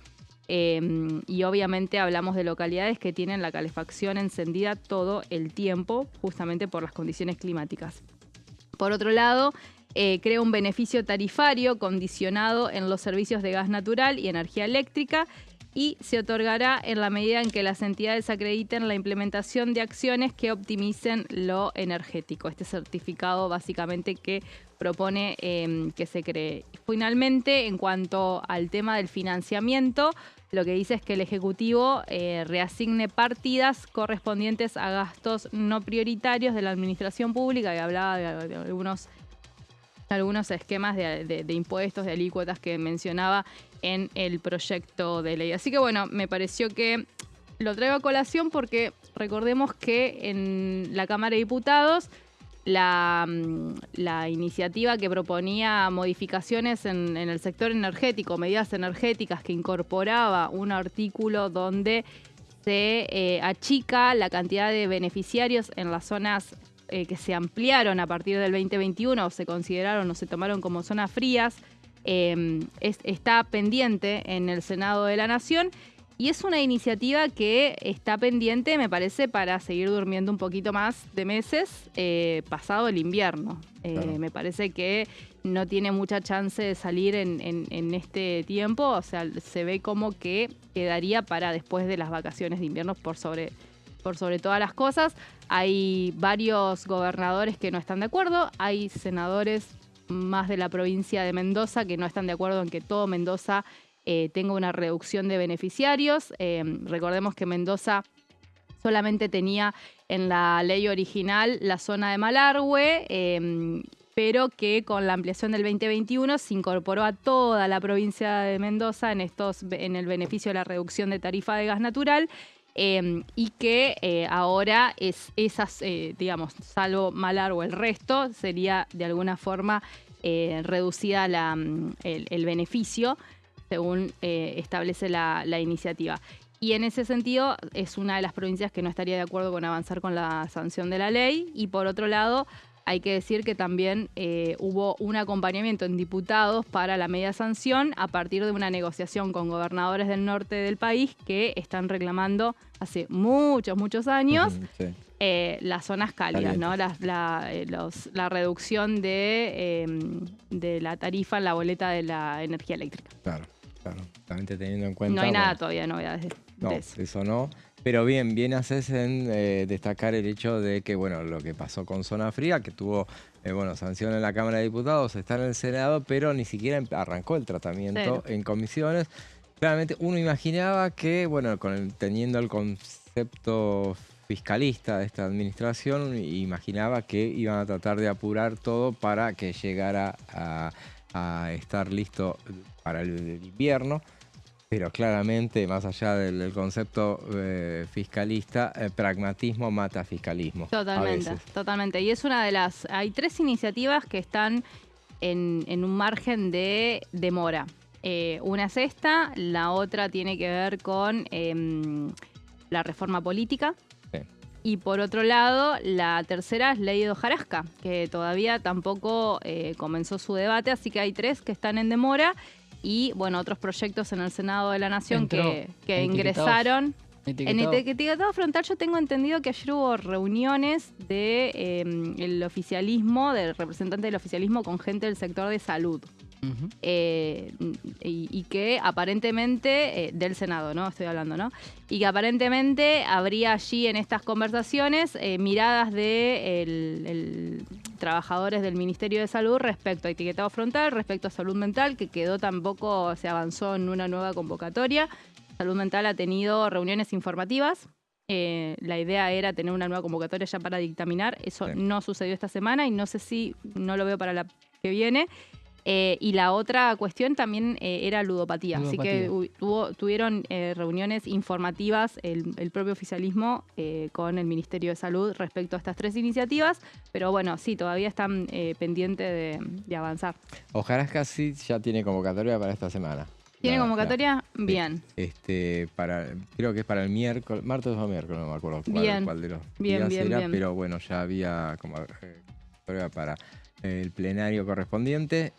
y obviamente hablamos de localidades que tienen la calefacción encendida todo el tiempo, justamente por las condiciones climáticas. Por otro lado, crea un beneficio tarifario condicionado en los servicios de gas natural y energía eléctrica, y se otorgará en la medida en que las entidades acrediten la implementación de acciones que optimicen lo energético. Este certificado básicamente que propone que se cree. Finalmente, en cuanto al tema del financiamiento, lo que dice es que el Ejecutivo reasigne partidas correspondientes a gastos no prioritarios de la administración pública, y hablaba de algunos esquemas de impuestos, de alícuotas que mencionaba en el proyecto de ley. Así que bueno, me pareció que lo traigo a colación porque recordemos que en la Cámara de Diputados la iniciativa que proponía modificaciones en el sector energético, medidas energéticas, que incorporaba un artículo donde se achica la cantidad de beneficiarios en las zonas que se ampliaron a partir del 2021 o se consideraron o se tomaron como zonas frías, está pendiente en el Senado de la Nación, y es una iniciativa que está pendiente, me parece, para seguir durmiendo un poquito más de meses pasado el invierno. Claro. Me parece que no tiene mucha chance de salir en este tiempo, o sea, se ve como que quedaría para después de las vacaciones de invierno por sobre todas las cosas. Hay varios gobernadores que no están de acuerdo, hay senadores más de la provincia de Mendoza que no están de acuerdo en que todo Mendoza tenga una reducción de beneficiarios. Recordemos que Mendoza solamente tenía en la ley original la zona de Malargüe, pero que con la ampliación del 2021 se incorporó a toda la provincia de Mendoza en el beneficio de la reducción de tarifa de gas natural. Y que ahora digamos, salvo Malargüe, el resto sería de alguna forma reducida el beneficio, según establece la iniciativa. Y en ese sentido es una de las provincias que no estaría de acuerdo con avanzar con la sanción de la ley. Y por otro lado, hay que decir que también hubo un acompañamiento en diputados para la media sanción a partir de una negociación con gobernadores del norte del país que están reclamando hace muchos años las zonas cálidas, ¿no? La reducción de la tarifa en la boleta de la energía eléctrica. Claro. También teniendo en cuenta... No hay nada todavía, novedades de eso no. Pero bien haces en destacar el hecho de que, bueno, lo que pasó con Zona Fría, que tuvo, sanción en la Cámara de Diputados, está en el Senado, pero ni siquiera arrancó el tratamiento en comisiones. Claramente uno imaginaba que, teniendo el concepto fiscalista de esta administración imaginaba que iban a tratar de apurar todo para que llegara a estar listo para el invierno. Pero claramente, más allá del concepto fiscalista, pragmatismo mata fiscalismo. Totalmente, totalmente. Y es una de las... Hay 3 iniciativas que están en un margen de demora. Una es esta, la otra tiene que ver con la reforma política. Sí. Y por otro lado, la tercera es ley de hojarasca, que todavía tampoco comenzó su debate, así que hay 3 que están en demora. Y, bueno, otros proyectos en el Senado de la Nación que ingresaron. En etiquetado frontal yo tengo entendido que ayer hubo reuniones el oficialismo, del representante del oficialismo con gente del sector de salud. Y que aparentemente, del Senado, ¿no? Estoy hablando, ¿no? Y que aparentemente habría allí en estas conversaciones miradas de trabajadores del Ministerio de Salud respecto a etiquetado frontal, respecto a salud mental, que tampoco se avanzó en una nueva convocatoria. Salud mental ha tenido reuniones informativas. La idea era tener una nueva convocatoria ya para dictaminar. Eso no sucedió esta semana y no sé si no lo veo para la que viene. Y la otra cuestión también era ludopatía. Así que tuvieron reuniones informativas el propio oficialismo con el Ministerio de Salud respecto a estas 3 iniciativas. Pero bueno, sí, todavía están pendientes de avanzar. Hojarasca sí ya tiene convocatoria para esta semana. ¿Tiene convocatoria? Bien. Creo que es para el miércoles, martes o miércoles, no me acuerdo cuál de los días era, pero bueno, ya había convocatoria para el plenario correspondiente.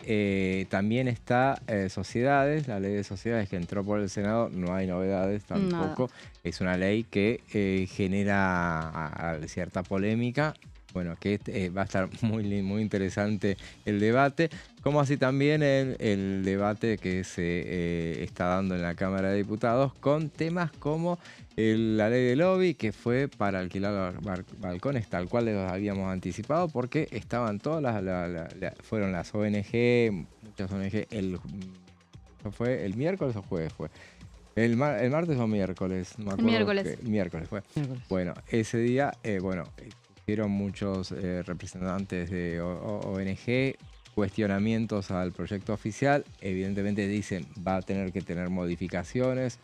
También está sociedades, la ley de sociedades que entró por el Senado, no hay novedades tampoco. Es una ley que genera cierta polémica. Bueno, que va a estar muy interesante el debate, como así también el debate que se está dando en la Cámara de Diputados con temas como la ley de lobby, que fue para alquilar balcones, tal cual los habíamos anticipado, porque estaban todas fueron las ONG, muchas ONG, ¿fue el miércoles o jueves fue? ¿El martes o miércoles? No me acuerdo. Miércoles fue. Miércoles. Bueno, ese día, hicieron muchos representantes de ONG cuestionamientos al proyecto oficial. Evidentemente dicen va a tener que tener modificaciones.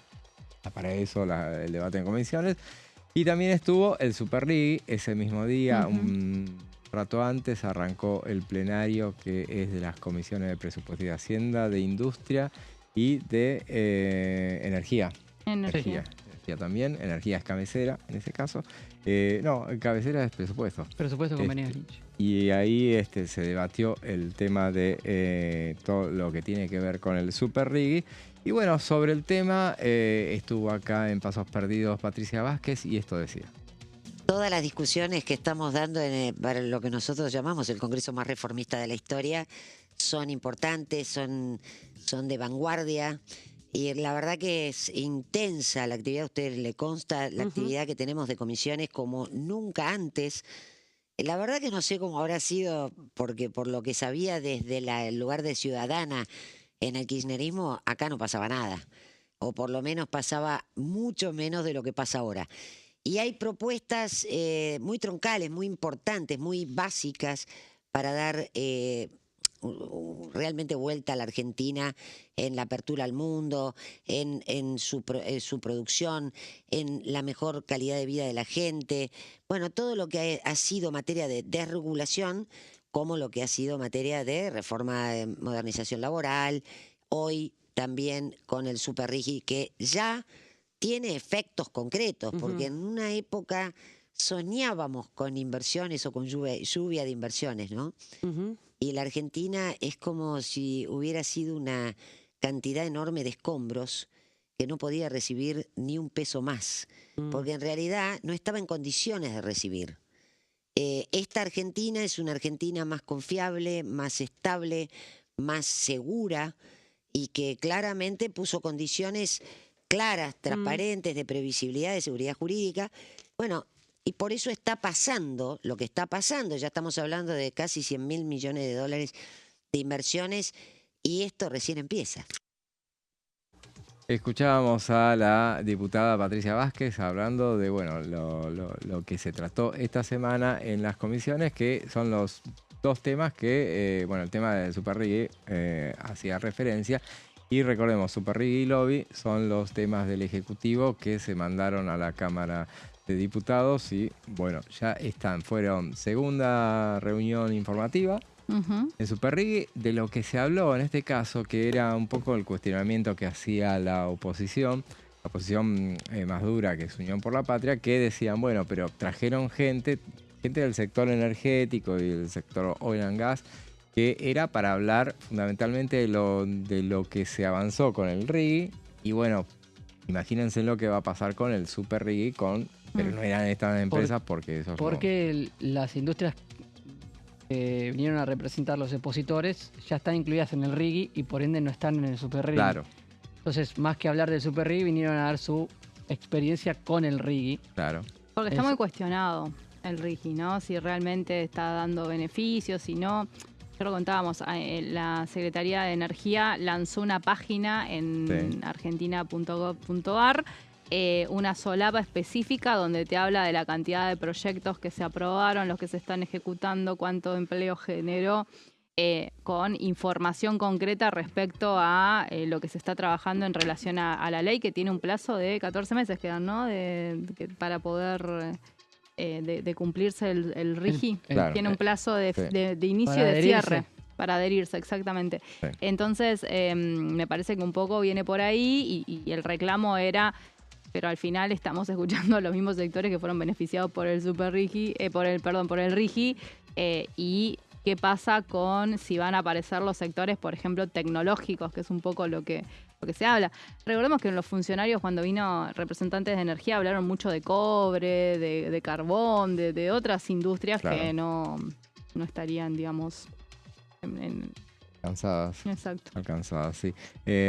Para eso el debate en comisiones. Y también estuvo el Super League ese mismo día. Un rato antes arrancó el plenario, que es de las comisiones de Presupuesto y de Hacienda, de Industria y de Energía. Energía también. Energía es cabecera en ese caso. No, cabecera es presupuesto. Presupuesto conveniente. Y ahí se debatió el tema de todo lo que tiene que ver con el Super Riggy. Y bueno, sobre el tema estuvo acá en Pasos Perdidos Patricia Vázquez y esto decía. Todas las discusiones que estamos dando para lo que nosotros llamamos el Congreso más reformista de la historia son importantes, son de vanguardia. Y la verdad que es intensa la actividad, a ustedes le consta la actividad que tenemos de comisiones como nunca antes. La verdad que no sé cómo habrá sido, porque por lo que sabía desde el lugar de ciudadana en el kirchnerismo, acá no pasaba nada. O por lo menos pasaba mucho menos de lo que pasa ahora. Y hay propuestas muy troncales, muy importantes, muy básicas para dar realmente vuelta a la Argentina en la apertura al mundo, en su producción, en la mejor calidad de vida de la gente. Bueno, todo lo que ha sido materia de desregulación, como lo que ha sido materia de reforma de modernización laboral, hoy también con el Super Riggy, que ya tiene efectos concretos, porque en una época soñábamos con inversiones o con lluvia de inversiones, ¿no? Y la Argentina es como si hubiera sido una cantidad enorme de escombros que no podía recibir ni un peso más, porque en realidad no estaba en condiciones de recibir. Esta Argentina es una Argentina más confiable, más estable, más segura, y que claramente puso condiciones claras, transparentes, de previsibilidad, de seguridad jurídica. Bueno, y por eso está pasando lo que está pasando. Ya estamos hablando de casi 100.000 millones de dólares de inversiones y esto recién empieza. Escuchábamos a la diputada Patricia Vázquez hablando de bueno lo que se trató esta semana en las comisiones, que son los dos temas que, bueno, el tema del Superrigui hacía referencia. Y recordemos, Superrigui y Lobby son los temas del Ejecutivo que se mandaron a la Cámara de Diputados y, bueno, ya están. Fueron segunda reunión informativa en Superrigui. De lo que se habló en este caso, que era un poco el cuestionamiento que hacía la oposición más dura, que es Unión por la Patria, que decían, bueno, pero trajeron gente del sector energético y del sector oil and gas, que era para hablar fundamentalmente de lo que se avanzó con el Rigui. Y bueno, imagínense lo que va a pasar con el Superrigui, pero no eran estas empresas porque eso porque las industrias que vinieron a representar los expositores ya están incluidas en el Rigui y por ende no están en el Superrigui. Claro. Entonces, más que hablar del Superrigui, vinieron a dar su experiencia con el Rigui. Claro. Porque está muy cuestionado el Rigui, ¿no? Si realmente está dando beneficios, si no. Ya lo contábamos, la Secretaría de Energía lanzó una página en argentina.gov.ar, una solapa específica donde te habla de la cantidad de proyectos que se aprobaron, los que se están ejecutando, cuánto empleo generó, con información concreta respecto a lo que se está trabajando en relación a la ley, que tiene un plazo de 14 meses, quedan, ¿no? Para poder... De cumplirse el RIGI, Claro. tiene un plazo de inicio y de cierre para adherirse, exactamente. Sí. Entonces, me parece que un poco viene por ahí y el reclamo era, pero al final estamos escuchando a los mismos sectores que fueron beneficiados por el RIGI, por el RIGI, y qué pasa con si van a aparecer los sectores, por ejemplo, tecnológicos, que es un poco lo que se habla. Recordemos que los funcionarios, cuando vino representantes de energía, hablaron mucho de cobre, de carbón, de otras industrias que no estarían, digamos, Cansadas. Exacto. Alcanzadas, sí.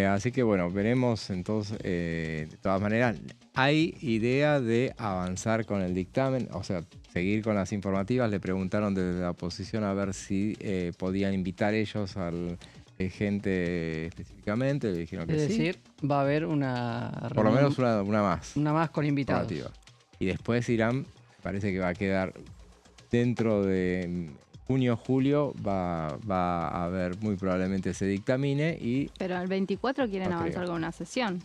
Así que bueno, veremos entonces, de todas maneras, hay idea de avanzar con el dictamen, o sea, seguir con las informativas. Le preguntaron desde la oposición a ver si podían invitar ellos al gente específicamente, le dijeron que sí. Es decir, va a haber una... Por lo menos una más. Una más con invitados. Y después Irán, parece que va a quedar dentro de junio, julio, va a haber muy probablemente se dictamine y... Pero el 24 quieren avanzar con una sesión.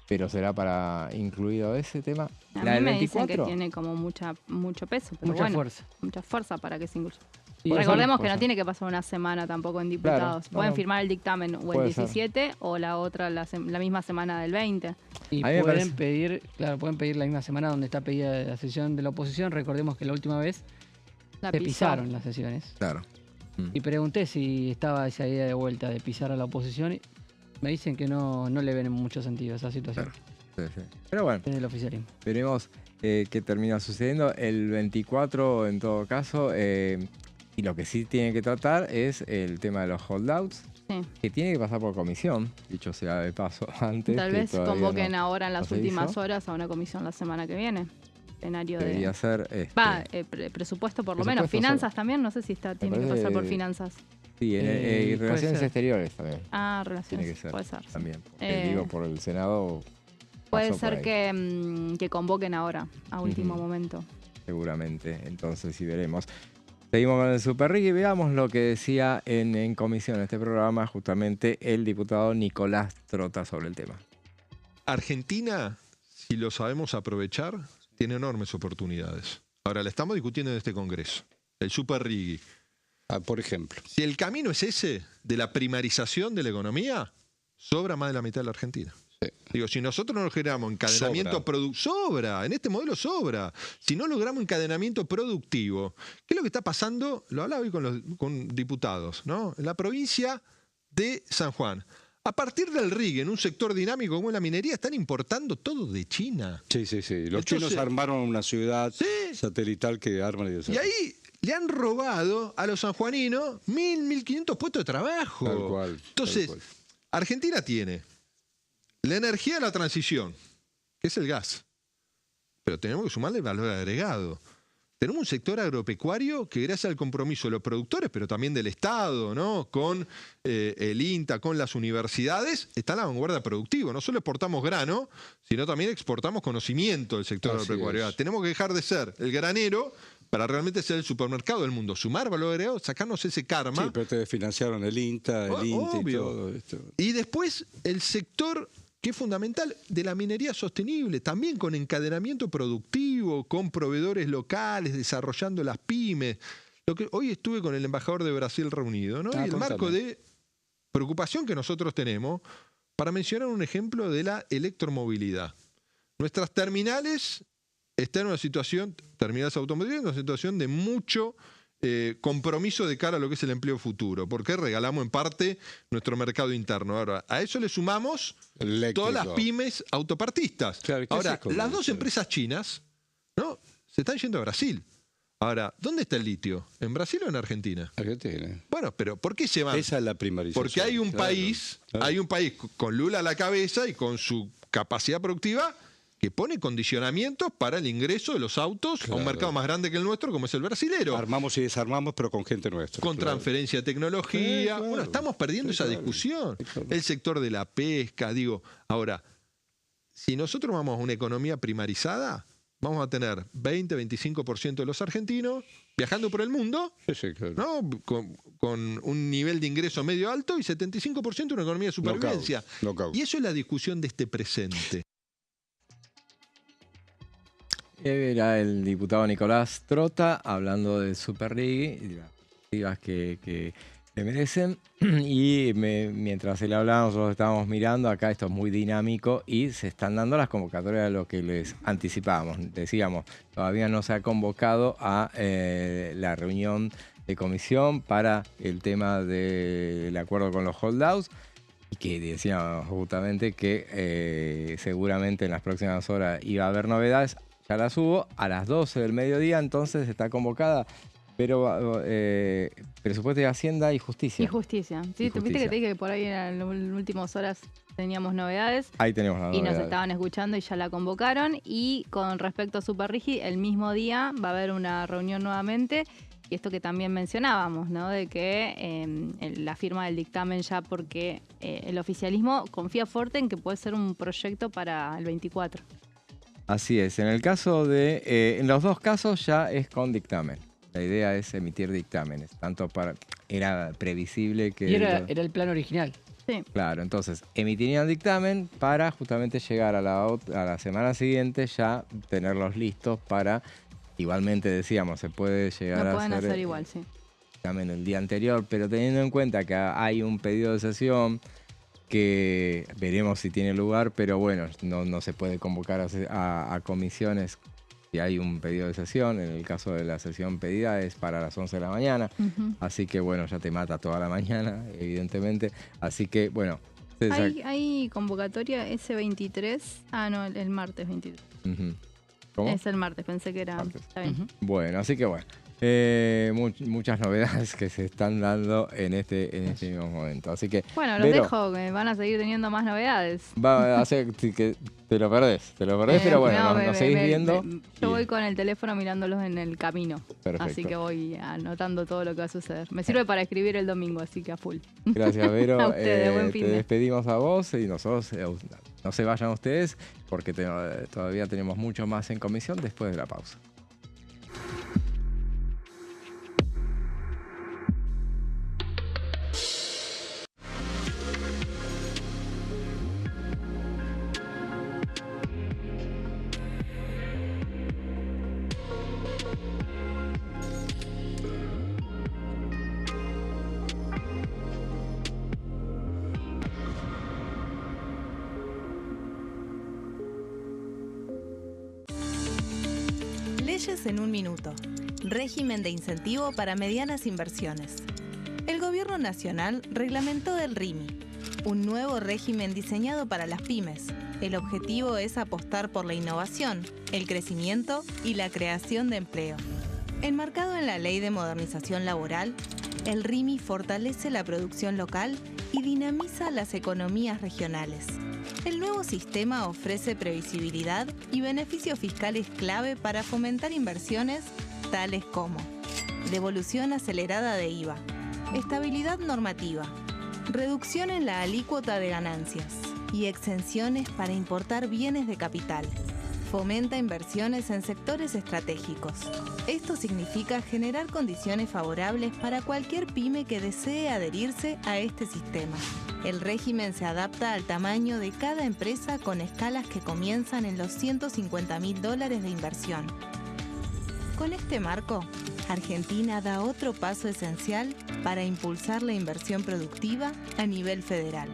¿Pero será para incluido ese tema? A ¿La mí del me 24? dicen que tiene como mucho peso, pero mucha fuerza para que se incluya. Sí, recordemos que no tiene que pasar una semana tampoco en diputados. Pueden firmar el dictamen o el 17 o la otra la misma semana del 20. Y pueden pedir la misma semana donde está pedida la sesión de la oposición. Recordemos que la última vez se pisaron las sesiones. Claro. Y pregunté si estaba esa idea de vuelta de pisar a la oposición y me dicen que no le ven mucho sentido a esa situación. Claro. Sí. Pero bueno, en el oficialismo. Veremos qué termina sucediendo. El 24, en todo caso, y lo que sí tiene que tratar es el tema de los holdouts, que tiene que pasar por comisión, dicho sea de paso, antes. Tal vez convoquen ahora en las últimas horas a una comisión la semana que viene. Escenario debería ser presupuesto por lo menos. Finanzas también, no sé si tiene que pasar por finanzas. Sí, y relaciones exteriores también. Relaciones, tiene que ser, puede ser. También, digo, por el Senado. Puede ser que convoquen ahora, a último momento. Seguramente, entonces sí veremos. Seguimos con el Superrigui y veamos lo que decía en comisión este programa justamente el diputado Nicolás Trota sobre el tema. Argentina, si lo sabemos aprovechar, tiene enormes oportunidades. Ahora, la estamos discutiendo en este Congreso. El Superrigui. Por ejemplo. Si el camino es ese, de la primarización de la economía, sobra más de la mitad de la Argentina. Sí. Digo, si nosotros no logramos encadenamiento sobra, en este modelo sobra. Si no logramos encadenamiento productivo, ¿qué es lo que está pasando? Lo hablaba hoy con diputados, ¿no? En la provincia de San Juan. A partir del Rigui, en un sector dinámico como la minería, están importando todo de China. Sí. Los chinos armaron una ciudad satelital que arman y desarrollan. Y ahí le han robado a los sanjuaninos 1.500 puestos de trabajo. Tal cual. Entonces, Argentina tiene la energía de la transición, que es el gas. Pero tenemos que sumarle el valor agregado. tenemos un sector agropecuario que gracias al compromiso de los productores, pero también del Estado, ¿no? Con el INTA, con las universidades, está en la vanguardia productiva. No solo exportamos grano, sino también exportamos conocimiento del sector agropecuario. Tenemos que dejar de ser el granero para realmente ser el supermercado del mundo. Sumar valor agregado, sacarnos ese karma. Sí, pero te financiaron el INTA, el INTA y todo esto. Y después el sector que es fundamental, de la minería sostenible, también con encadenamiento productivo, con proveedores locales, desarrollando las pymes. Hoy estuve con el embajador de Brasil reunido, ¿no? Y el marco de preocupación que nosotros tenemos, para mencionar un ejemplo de la electromovilidad. Nuestras terminales están en una situación, terminales automotrices, en una situación de mucho compromiso de cara a lo que es el empleo futuro, porque regalamos en parte nuestro mercado interno. Ahora, a eso le sumamos todas las pymes autopartistas. Claro, ahora, las dos empresas chinas, ¿no?, se están yendo a Brasil. Ahora, ¿dónde está el litio? ¿En Brasil o en Argentina? Argentina. Bueno, pero ¿por qué se van? Esa es la primarización. Porque hay un país con Lula a la cabeza y con su capacidad productiva que pone condicionamientos para el ingreso de los autos a un mercado más grande que el nuestro, como es el brasilero. Armamos y desarmamos, pero con gente nuestra. Con transferencia de tecnología. Bueno, estamos perdiendo esa discusión. El sector de la pesca, digo. Ahora, si nosotros vamos a una economía primarizada, vamos a tener 20-25% de los argentinos viajando por el mundo, ¿no?, con un nivel de ingreso medio alto y 75% una economía de supervivencia. Y eso es la discusión de este presente. Era el diputado Nicolás Trota hablando del Super League y de las perspectivas que le merecen. Y mientras él hablaba, nosotros estábamos mirando. Acá esto es muy dinámico y se están dando las convocatorias de lo que les anticipábamos. Decíamos, todavía no se ha convocado a la reunión de comisión para el tema del acuerdo con los holdouts. Y que decíamos justamente que seguramente en las próximas horas iba a haber novedades. Ya las hubo a las 12 del mediodía, entonces está convocada, pero presupuesto de Hacienda y Justicia. Y Justicia. Sí, viste que te dije que por ahí en las últimas horas teníamos novedades. Ahí tenemos las novedades. Y nos estaban escuchando y ya la convocaron. Y con respecto a Super Rigi, el mismo día va a haber una reunión nuevamente. Y esto que también mencionábamos, ¿no?, de que la firma del dictamen ya, porque el oficialismo confía fuerte en que puede ser un proyecto para el 24. Así es, en el caso de, en los dos casos ya es con dictamen. La idea es emitir dictámenes, tanto para, era previsible que... Y era el plan original. Sí. Claro, entonces emitirían dictamen para justamente llegar a la semana siguiente ya tenerlos listos para, igualmente decíamos, se puede llegar a hacer igual, sí, dictamen el día anterior, pero teniendo en cuenta que hay un pedido de sesión que veremos si tiene lugar, pero bueno, no se puede convocar a comisiones si hay un pedido de sesión. En el caso de la sesión pedida es para las 11 de la mañana, así que bueno, ya te mata toda la mañana, evidentemente. Así que bueno. ¿Hay convocatoria ese 23? Ah, no, el martes 23. ¿Cómo? Es el martes, pensé que era... Martes. Está bien. Bueno, así que bueno. Muchas novedades que se están dando en este mismo momento. Así que, bueno, los dejo, que van a seguir teniendo más novedades. Va a hacer que te lo perdés, pero bueno, nos seguís viendo. Yo voy con el teléfono mirándolos en el camino. Perfecto. Así que voy anotando todo lo que va a suceder. Me sirve para escribir el domingo, así que a full. Gracias, Vero. A ustedes, buen fin te despedimos a vos y nosotros, no se vayan ustedes, porque todavía tenemos mucho más en comisión después de la pausa. Leyes en un minuto. Régimen de incentivo para medianas inversiones. El Gobierno Nacional reglamentó el RIMI, un nuevo régimen diseñado para las pymes. El objetivo es apostar por la innovación, el crecimiento y la creación de empleo. Enmarcado en la Ley de Modernización Laboral, el RIMI fortalece la producción local y dinamiza las economías regionales. El nuevo sistema ofrece previsibilidad y beneficios fiscales clave para fomentar inversiones tales como devolución acelerada de IVA, estabilidad normativa, reducción en la alícuota de ganancias y exenciones para importar bienes de capital. Fomenta inversiones en sectores estratégicos. Esto significa generar condiciones favorables para cualquier pyme que desee adherirse a este sistema. El régimen se adapta al tamaño de cada empresa con escalas que comienzan en los $150.000 de inversión. Con este marco, Argentina da otro paso esencial para impulsar la inversión productiva a nivel federal.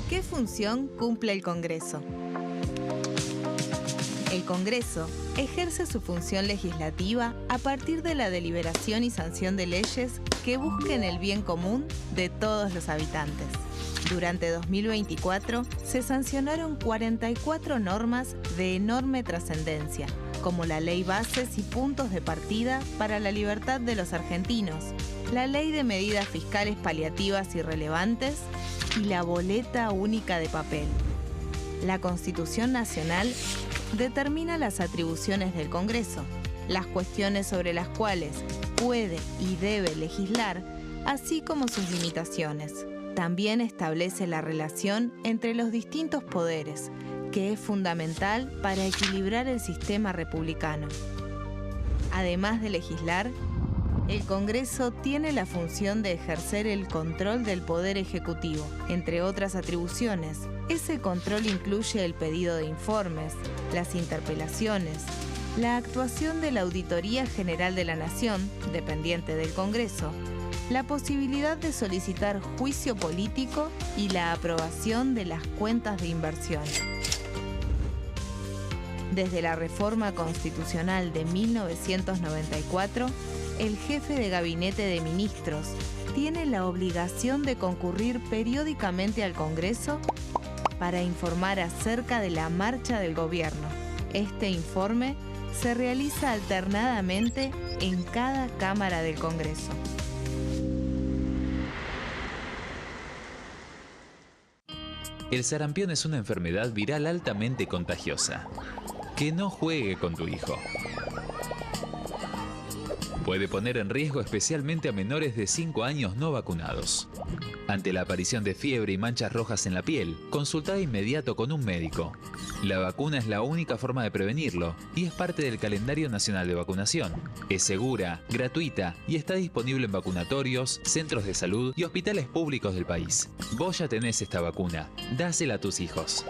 ¿Qué función cumple el Congreso? El Congreso ejerce su función legislativa a partir de la deliberación y sanción de leyes que busquen el bien común de todos los habitantes. Durante 2024 se sancionaron 44 normas de enorme trascendencia, como la Ley Bases y Puntos de Partida para la Libertad de los Argentinos, la Ley de Medidas Fiscales Paliativas y Relevantes y la Boleta Única de Papel. La Constitución Nacional determina las atribuciones del Congreso, las cuestiones sobre las cuales puede y debe legislar, así como sus limitaciones. También establece la relación entre los distintos poderes, que es fundamental para equilibrar el sistema republicano. Además de legislar, el Congreso tiene la función de ejercer el control del Poder Ejecutivo. Entre otras atribuciones, ese control incluye el pedido de informes, las interpelaciones, la actuación de la Auditoría General de la Nación, dependiente del Congreso, la posibilidad de solicitar juicio político y la aprobación de las cuentas de inversión. Desde la reforma constitucional de 1994, el jefe de gabinete de ministros tiene la obligación de concurrir periódicamente al Congreso para informar acerca de la marcha del gobierno. Este informe se realiza alternadamente en cada Cámara del Congreso. El sarampión es una enfermedad viral altamente contagiosa. Que no juegue con tu hijo. Puede poner en riesgo especialmente a menores de 5 años no vacunados. Ante la aparición de fiebre y manchas rojas en la piel, consulta de inmediato con un médico. La vacuna es la única forma de prevenirlo y es parte del calendario nacional de vacunación. Es segura, gratuita y está disponible en vacunatorios, centros de salud y hospitales públicos del país. Vos ya tenés esta vacuna, dásela a tus hijos.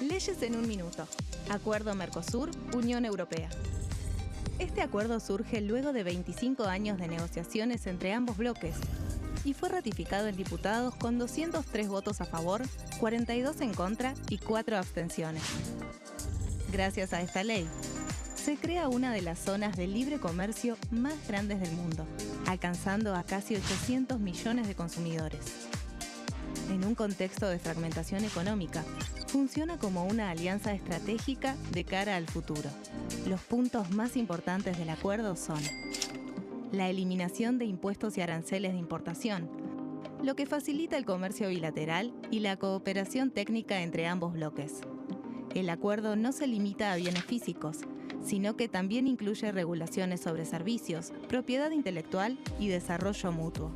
Leyes en un minuto. Acuerdo Mercosur-Unión Europea. Este acuerdo surge luego de 25 años de negociaciones entre ambos bloques y fue ratificado en diputados con 203 votos a favor, 42 en contra y 4 abstenciones. Gracias a esta ley, se crea una de las zonas de libre comercio más grandes del mundo, alcanzando a casi 800 millones de consumidores. En un contexto de fragmentación económica, funciona como una alianza estratégica de cara al futuro. Los puntos más importantes del acuerdo son la eliminación de impuestos y aranceles de importación, lo que facilita el comercio bilateral y la cooperación técnica entre ambos bloques. El acuerdo no se limita a bienes físicos, sino que también incluye regulaciones sobre servicios, propiedad intelectual y desarrollo mutuo.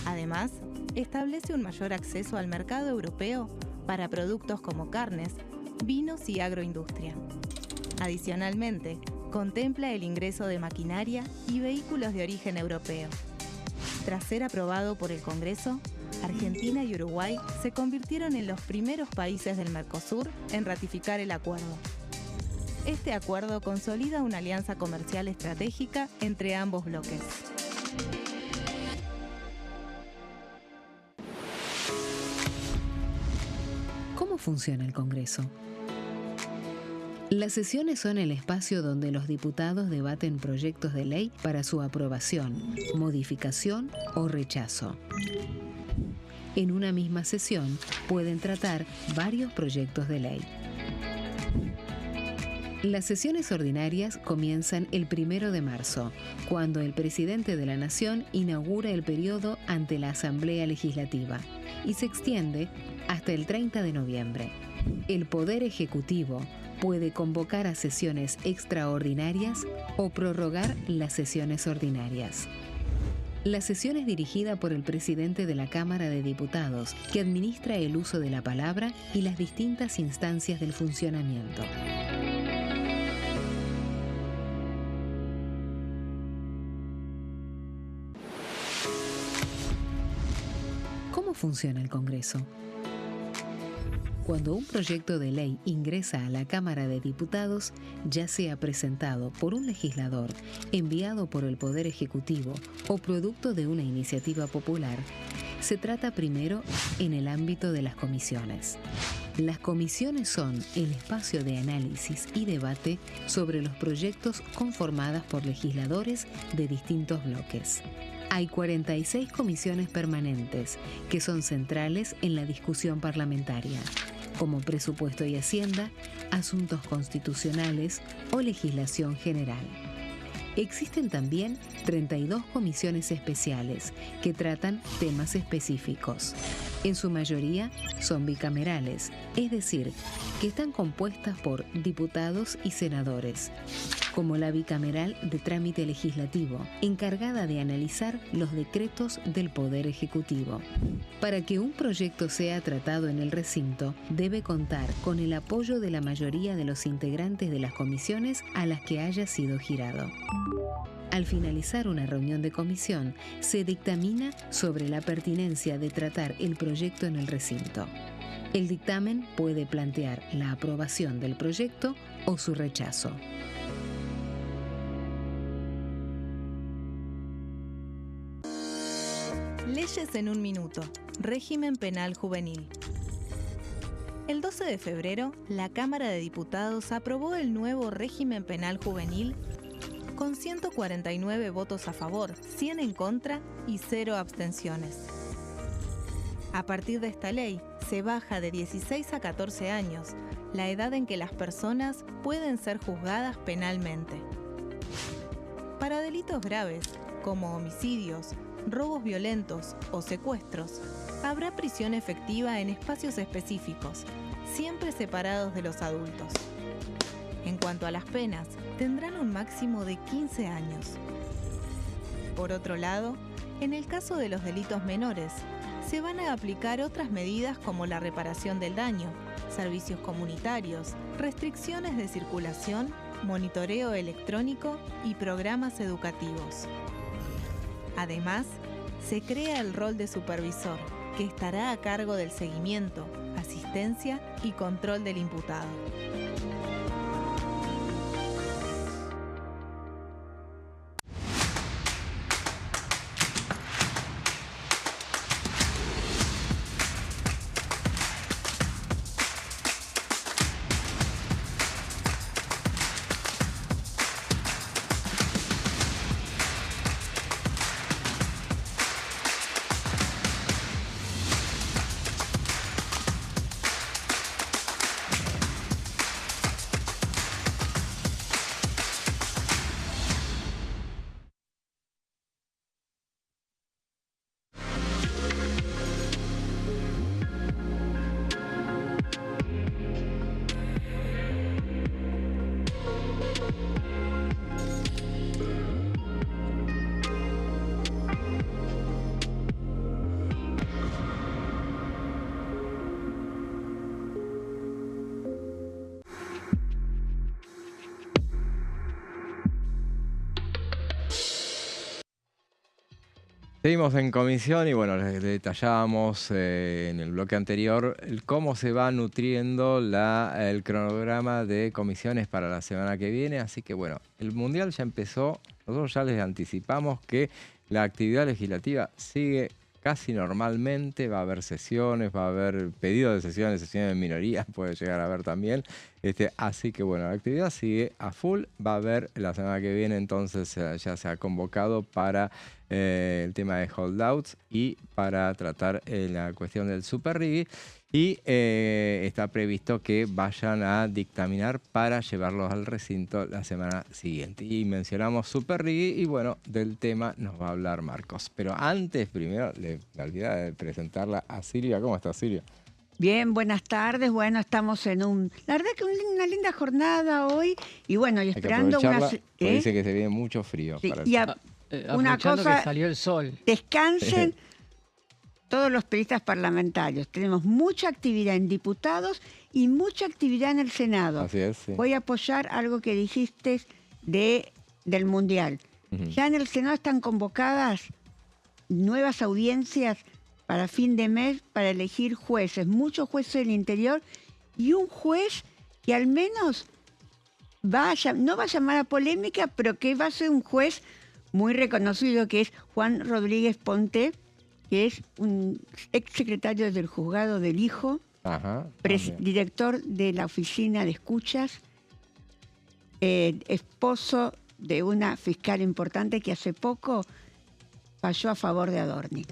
Además, establece un mayor acceso al mercado europeo para productos como carnes, vinos y agroindustria. Adicionalmente, contempla el ingreso de maquinaria y vehículos de origen europeo. Tras ser aprobado por el Congreso, Argentina y Uruguay se convirtieron en los primeros países del Mercosur en ratificar el acuerdo. Este acuerdo consolida una alianza comercial estratégica entre ambos bloques. ¿Cómo funciona el Congreso? Las sesiones son el espacio donde los diputados debaten proyectos de ley para su aprobación, modificación o rechazo. En una misma sesión pueden tratar varios proyectos de ley. Las sesiones ordinarias comienzan el 1 de marzo, cuando el presidente de la Nación inaugura el periodo ante la Asamblea Legislativa y se extiende hasta el 30 de noviembre. El Poder Ejecutivo puede convocar a sesiones extraordinarias o prorrogar las sesiones ordinarias. La sesión es dirigida por el presidente de la Cámara de Diputados, que administra el uso de la palabra y las distintas instancias del funcionamiento. ¿Cómo funciona el Congreso? Cuando un proyecto de ley ingresa a la Cámara de Diputados, ya sea presentado por un legislador, enviado por el Poder Ejecutivo o producto de una iniciativa popular, se trata primero en el ámbito de las comisiones. Las comisiones son el espacio de análisis y debate sobre los proyectos conformadas por legisladores de distintos bloques. Hay 46 comisiones permanentes que son centrales en la discusión parlamentaria, como Presupuesto y Hacienda, Asuntos Constitucionales o Legislación General. Existen también 32 comisiones especiales que tratan temas específicos. En su mayoría son bicamerales, es decir, que están compuestas por diputados y senadores, como la bicameral de trámite legislativo, encargada de analizar los decretos del Poder Ejecutivo. Para que un proyecto sea tratado en el recinto, debe contar con el apoyo de la mayoría de los integrantes de las comisiones a las que haya sido girado. Al finalizar una reunión de comisión, se dictamina sobre la pertinencia de tratar el proyecto en el recinto. El dictamen puede plantear la aprobación del proyecto o su rechazo. Leyes en un minuto. Régimen penal juvenil. El 12 de febrero, la Cámara de Diputados aprobó el nuevo régimen penal juvenil con 149 votos a favor, 100 en contra y 0 abstenciones. A partir de esta ley, se baja de 16 a 14 años la edad en que las personas pueden ser juzgadas penalmente. Para delitos graves, como homicidios, robos violentos o secuestros, habrá prisión efectiva en espacios específicos, siempre separados de los adultos. En cuanto a las penas, tendrán un máximo de 15 años. Por otro lado, en el caso de los delitos menores, se van a aplicar otras medidas como la reparación del daño, servicios comunitarios, restricciones de circulación, monitoreo electrónico y programas educativos. Además, se crea el rol de supervisor, que estará a cargo del seguimiento, asistencia y control del imputado. Seguimos en comisión y bueno, les detallábamos en el bloque anterior cómo se va nutriendo el cronograma de comisiones para la semana que viene. Así que bueno, el Mundial ya empezó. Nosotros ya les anticipamos que la actividad legislativa sigue casi normalmente, va a haber sesiones, va a haber pedidos de sesiones de minoría, puede llegar a haber también. Así que bueno, la actividad sigue a full, va a haber la semana que viene, entonces ya se ha convocado para el tema de holdouts y para tratar la cuestión del Super Riggy. Y está previsto que vayan a dictaminar para llevarlos al recinto la semana siguiente. Y mencionamos Super Riggy y bueno, del tema nos va a hablar Marcos. Pero antes, primero, me olvidé de presentarla a Silvia. ¿Cómo está, Silvia? Bien, buenas tardes. Bueno, estamos en la verdad que una linda jornada hoy. Y bueno, y esperando dice que se viene mucho frío. Sí, para una cosa, que salió el sol. Descansen todos los periodistas parlamentarios. Tenemos mucha actividad en diputados y mucha actividad en el Senado. Así es, sí. Voy a apoyar algo que dijiste del Mundial. Ya en el Senado están convocadas nuevas audiencias para fin de mes para elegir jueces. Muchos jueces del interior y un juez que al menos no va a llamar a polémica, pero que va a ser un juez muy reconocido, que es Juan Rodríguez Ponte, que es un exsecretario del juzgado del hijo, director de la oficina de escuchas, esposo de una fiscal importante que hace poco falló a favor de Adorni.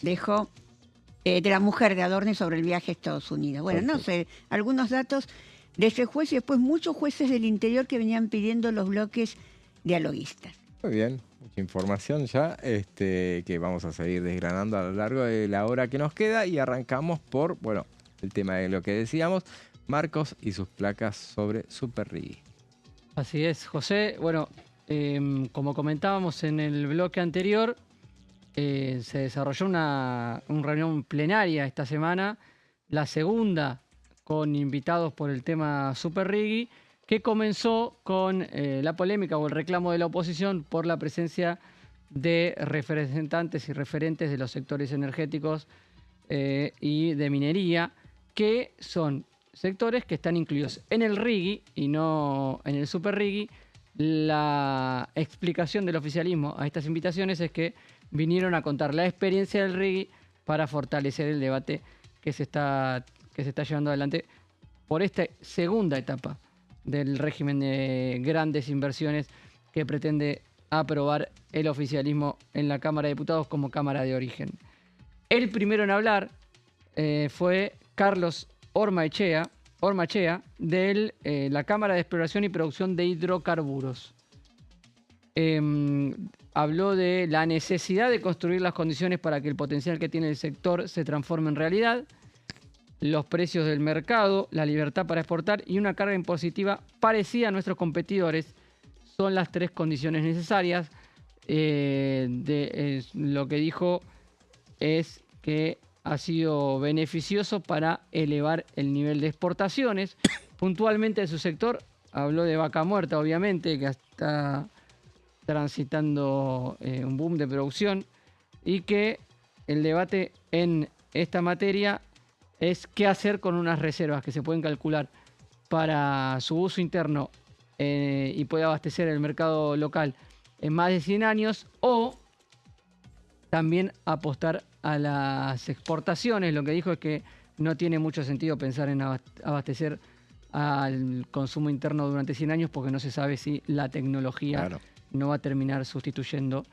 Dejó de la mujer de Adorni sobre el viaje a Estados Unidos. Bueno, no sé, algunos datos de ese juez y después muchos jueces del interior que venían pidiendo los bloques dialoguistas. Muy bien, mucha información ya que vamos a seguir desgranando a lo largo de la hora que nos queda y arrancamos por, bueno, el tema de lo que decíamos, Marcos y sus placas sobre Super Riggy. Así es, José. Bueno, como comentábamos en el bloque anterior, se desarrolló una reunión plenaria esta semana, la segunda con invitados por el tema Super Riggy, que comenzó con la polémica o el reclamo de la oposición por la presencia de representantes y referentes de los sectores energéticos y de minería, que son sectores que están incluidos en el Riggy y no en el Super Riggy. La explicación del oficialismo a estas invitaciones es que vinieron a contar la experiencia del Riggy para fortalecer el debate que se está llevando adelante por esta segunda etapa del régimen de grandes inversiones que pretende aprobar el oficialismo en la Cámara de Diputados como Cámara de Origen. El primero en hablar fue Carlos Ormaechea de la Cámara de Exploración y Producción de Hidrocarburos. Habló de la necesidad de construir las condiciones para que el potencial que tiene el sector se transforme en realidad, los precios del mercado, la libertad para exportar y una carga impositiva parecida a nuestros competidores son las tres condiciones necesarias. Lo que dijo es que ha sido beneficioso para elevar el nivel de exportaciones. Puntualmente de su sector, habló de Vaca Muerta, obviamente, que está transitando un boom de producción y que el debate en esta materia es qué hacer con unas reservas que se pueden calcular para su uso interno y puede abastecer el mercado local en más de 100 años, o también apostar a las exportaciones. Lo que dijo es que no tiene mucho sentido pensar en abastecer al consumo interno durante 100 años porque no se sabe si la tecnología no va a terminar sustituyendo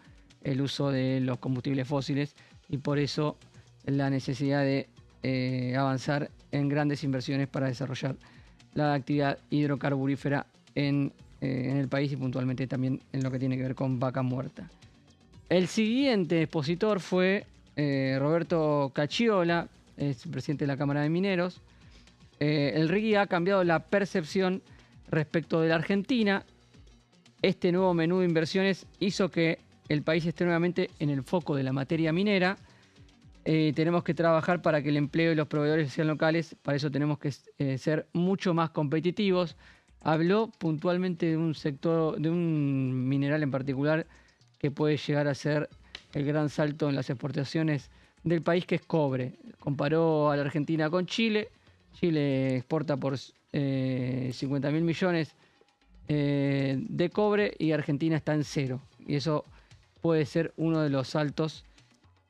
el uso de los combustibles fósiles, y por eso la necesidad de avanzar en grandes inversiones para desarrollar la actividad hidrocarburífera en el país y puntualmente también en lo que tiene que ver con Vaca Muerta. El siguiente expositor fue Roberto Cacciola, es presidente de la Cámara de Mineros. El Riggy ha cambiado la percepción respecto de la Argentina. Este nuevo menú de inversiones hizo que el país esté nuevamente en el foco de la materia minera. Tenemos que trabajar para que el empleo y los proveedores sean locales. Para eso tenemos que ser mucho más competitivos. Habló puntualmente de un sector, de un mineral en particular que puede llegar a ser el gran salto en las exportaciones del país, que es cobre. Comparó a la Argentina con Chile. Chile exporta por 50.000 millones de cobre y Argentina está en cero. Y eso puede ser uno de los saltos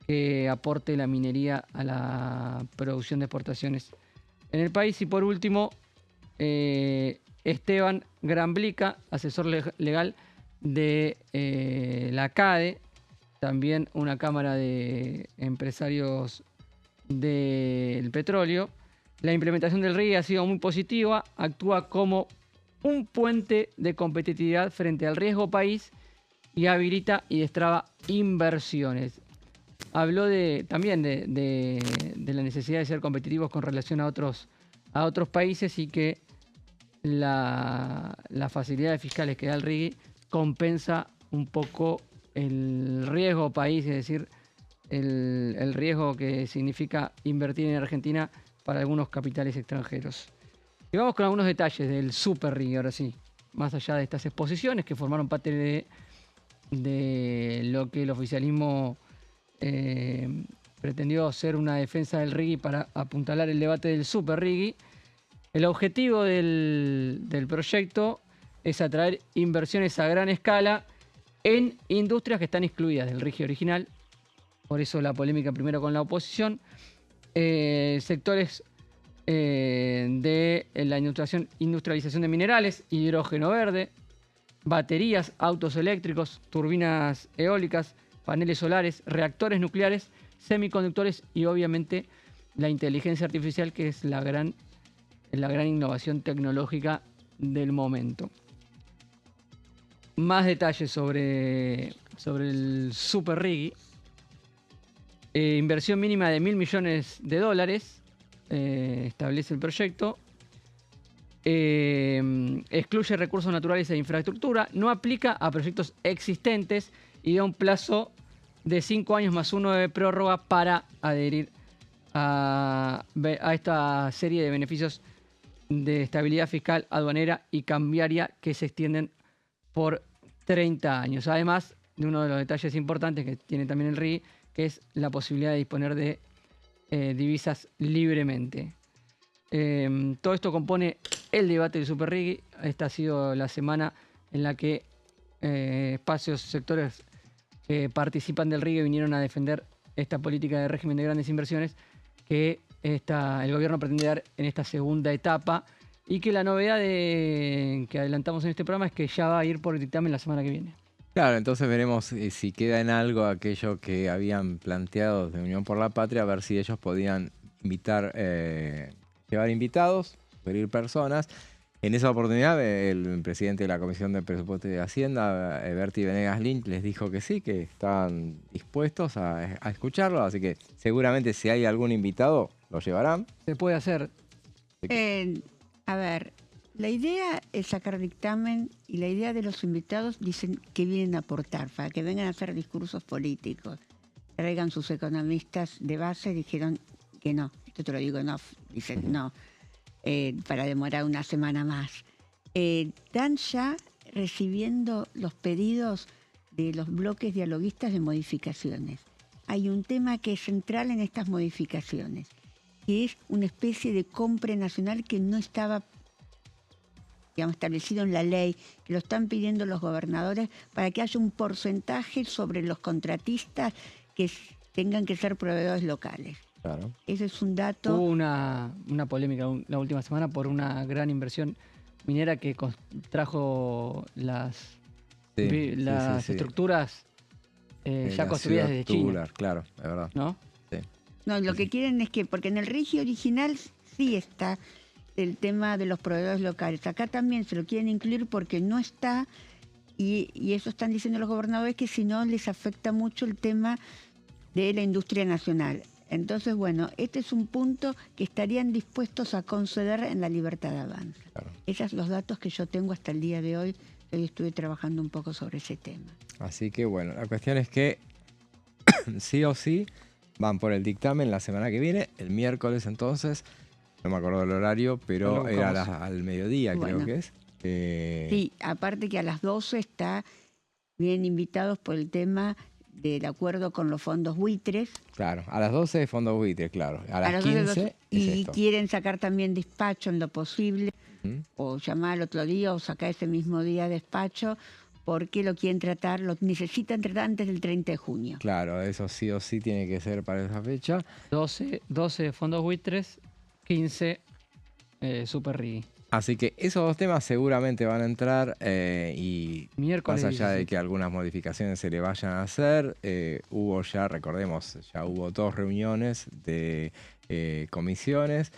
que aporte la minería a la producción de exportaciones en el país. Y por último, Esteban Gramblica, asesor legal de la CADE, también una cámara de empresarios del petróleo. La implementación del RIGI ha sido muy positiva, actúa como un puente de competitividad frente al riesgo país y habilita y destraba inversiones. Habló también de la necesidad de ser competitivos con relación a otros países y que las facilidades fiscales que da el RIGI compensa un poco el riesgo país, es decir, el riesgo que significa invertir en Argentina para algunos capitales extranjeros. Y vamos con algunos detalles del Super RIGI, ahora sí, más allá de estas exposiciones que formaron parte de lo que el oficialismo pretendió ser una defensa del RIGI para apuntalar el debate del Super RIGI. El objetivo del proyecto es atraer inversiones a gran escala en industrias que están excluidas del RIGI original, por eso la polémica primero con la oposición, sectores de la industrialización de minerales, hidrógeno verde, baterías, autos eléctricos, turbinas eólicas, paneles solares, reactores nucleares, semiconductores y obviamente la inteligencia artificial, que es la gran innovación tecnológica del momento. Más detalles sobre el Super RIGI. Inversión mínima de $1.000 millones, establece el proyecto. Excluye recursos naturales e infraestructura. No aplica a proyectos existentes y da un plazo de 5 años más 1 de prórroga para adherir a esta serie de beneficios de estabilidad fiscal, aduanera y cambiaria que se extienden por 30 años. Además de uno de los detalles importantes que tiene también el RIGI, que es la posibilidad de disponer de divisas libremente. Todo esto compone el debate del Super RIGI. Esta ha sido la semana en la que espacios, sectores que participan del RIGI vinieron a defender esta política de régimen de grandes inversiones que el gobierno pretende dar en esta segunda etapa, y que la novedad que adelantamos en este programa es que ya va a ir por el dictamen la semana que viene. Claro, entonces veremos si queda en algo aquello que habían planteado de Unión por la Patria, a ver si ellos podían llevar invitados, pedir personas. En esa oportunidad, el presidente de la Comisión de Presupuesto y de Hacienda, Berti Venegas Lynch, les dijo que sí, que estaban dispuestos a escucharlo, así que seguramente si hay algún invitado, lo llevarán. Se puede hacer. A ver, la idea es sacar dictamen y la idea de los invitados dicen que vienen a aportar, para que vengan a hacer discursos políticos. Traigan sus economistas de base, dijeron que no. Esto te lo digo, no, dicen no. Para demorar una semana más. Están ya recibiendo los pedidos de los bloques dialoguistas de modificaciones. Hay un tema que es central en estas modificaciones, que es una especie de compra nacional que no estaba, digamos, establecido en la ley, que lo están pidiendo los gobernadores para que haya un porcentaje sobre los contratistas que tengan que ser proveedores locales. Claro. Ese es un dato. Hubo una polémica la última semana por una gran inversión minera que trajo las estructuras ya construidas desde China. Claro, es verdad. ¿No? Sí. No, lo que quieren es que, porque en el RIGI original sí está el tema de los proveedores locales. Acá también se lo quieren incluir porque no está, y eso están diciendo los gobernadores, que si no les afecta mucho el tema de la industria nacional. Entonces, bueno, este es un punto que estarían dispuestos a conceder en la libertad de avance. Claro. Esos son los datos que yo tengo hasta el día de hoy. Hoy estuve trabajando un poco sobre ese tema. Así que, bueno, la cuestión es que sí o sí van por el dictamen la semana que viene, el miércoles entonces, no me acuerdo del horario, pero era al mediodía, bueno, creo que es. Sí, aparte que a las 12 vienen invitados por el tema del acuerdo con los fondos buitres. Claro, a las 12 fondos buitres, claro. A las 15 y quieren sacar también despacho en lo posible, o llamar al otro día o sacar ese mismo día despacho, porque lo quieren tratar, lo necesitan tratar antes del 30 de junio. Claro, eso sí o sí tiene que ser para esa fecha. 12 fondos buitres, 15 Super RIGI. Así que esos dos temas seguramente van a entrar y Miércoles más allá de 16. que algunas modificaciones se le vayan a hacer, hubo ya, recordemos, ya hubo 2 reuniones de comisiones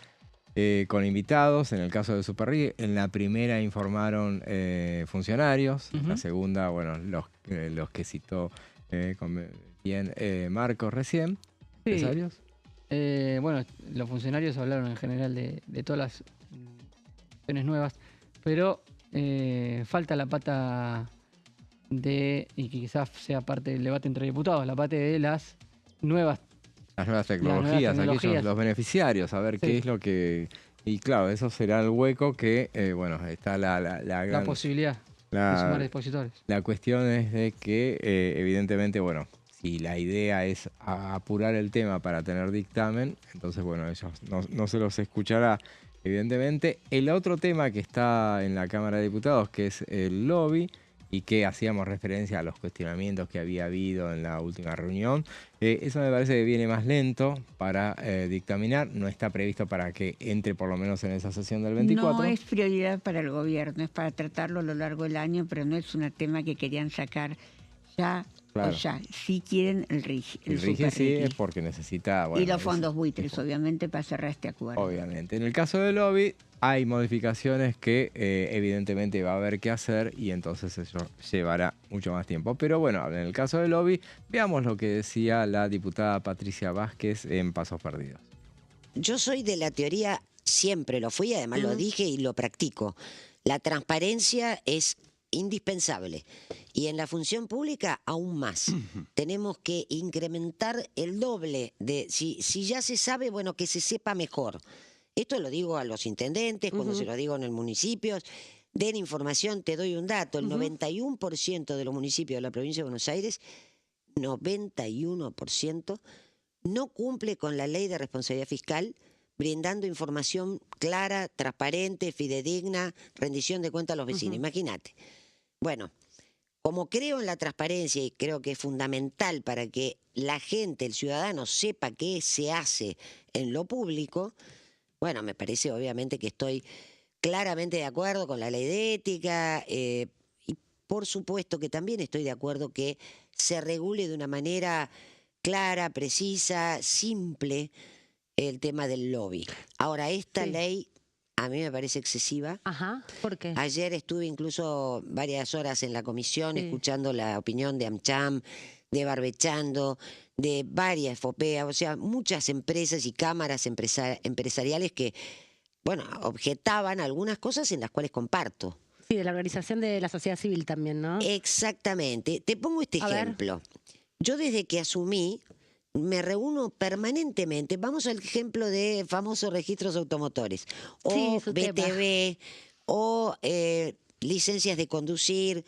con invitados, en el caso de Super RIGI. En la primera informaron funcionarios, en la segunda, bueno, los que citó bien Marcos recién, Sí. empresarios. Bueno, los funcionarios hablaron en general de todas las opciones nuevas, pero falta la pata y quizás sea parte del debate entre diputados, la parte de las nuevas Tecnologías, tecnologías. los beneficiarios, a ver Sí. qué es lo que... Y claro, eso será el hueco que, bueno, está la gran... posibilidad de sumar expositores. La cuestión es de que, evidentemente, bueno, si la idea es apurar el tema para tener dictamen, entonces, bueno, ellos no se los escuchará, evidentemente. El otro tema que está en la Cámara de Diputados, que es el lobby, y que hacíamos referencia a los cuestionamientos que había habido en la última reunión, eso me parece que viene más lento para dictaminar. No está previsto para que entre por lo menos en esa sesión del 24. No es prioridad para el gobierno, es para tratarlo a lo largo del año, pero no es un tema que querían sacar ya Claro. o ya. Sí quieren el RIGI. El RIGI Super sí RIGI. es porque necesita... Bueno, y los fondos buitres, obviamente, para cerrar este acuerdo. Obviamente. En el caso del lobby hay modificaciones que evidentemente va a haber que hacer y entonces eso llevará mucho más tiempo. Pero bueno, en el caso del lobby, veamos lo que decía la diputada Patricia Vázquez en Pasos Perdidos. Yo soy de la teoría, siempre lo fui, además lo dije y lo practico. La transparencia es indispensable y en la función pública aún más. Tenemos que incrementar el doble de, si ya se sabe, bueno, que se sepa mejor. Esto lo digo a los intendentes, cuando se lo digo en el municipio, den información. Te doy un dato, el 91% de los municipios de la provincia de Buenos Aires, 91%, no cumple con la ley de responsabilidad fiscal, brindando información clara, transparente, fidedigna, rendición de cuentas a los vecinos. Imagínate. Bueno, como creo en la transparencia y creo que es fundamental para que la gente, el ciudadano, sepa qué se hace en lo público, bueno, me parece obviamente que estoy claramente de acuerdo con la ley de ética y por supuesto que también estoy de acuerdo que se regule de una manera clara, precisa, simple el tema del lobby. Ahora, esta ley a mí me parece excesiva. Ajá, ¿por qué? Ayer estuve incluso varias horas en la comisión escuchando la opinión de AmCham, de Barbechando, de varias FOPEA, o sea, muchas empresas y cámaras empresariales que, bueno, objetaban algunas cosas en las cuales comparto. Sí, de la organización de la sociedad civil también, ¿no? Exactamente. Te pongo este ejemplo. Yo desde que asumí me reúno permanentemente. Vamos al ejemplo de famosos registros automotores, o BTV, o licencias de conducir.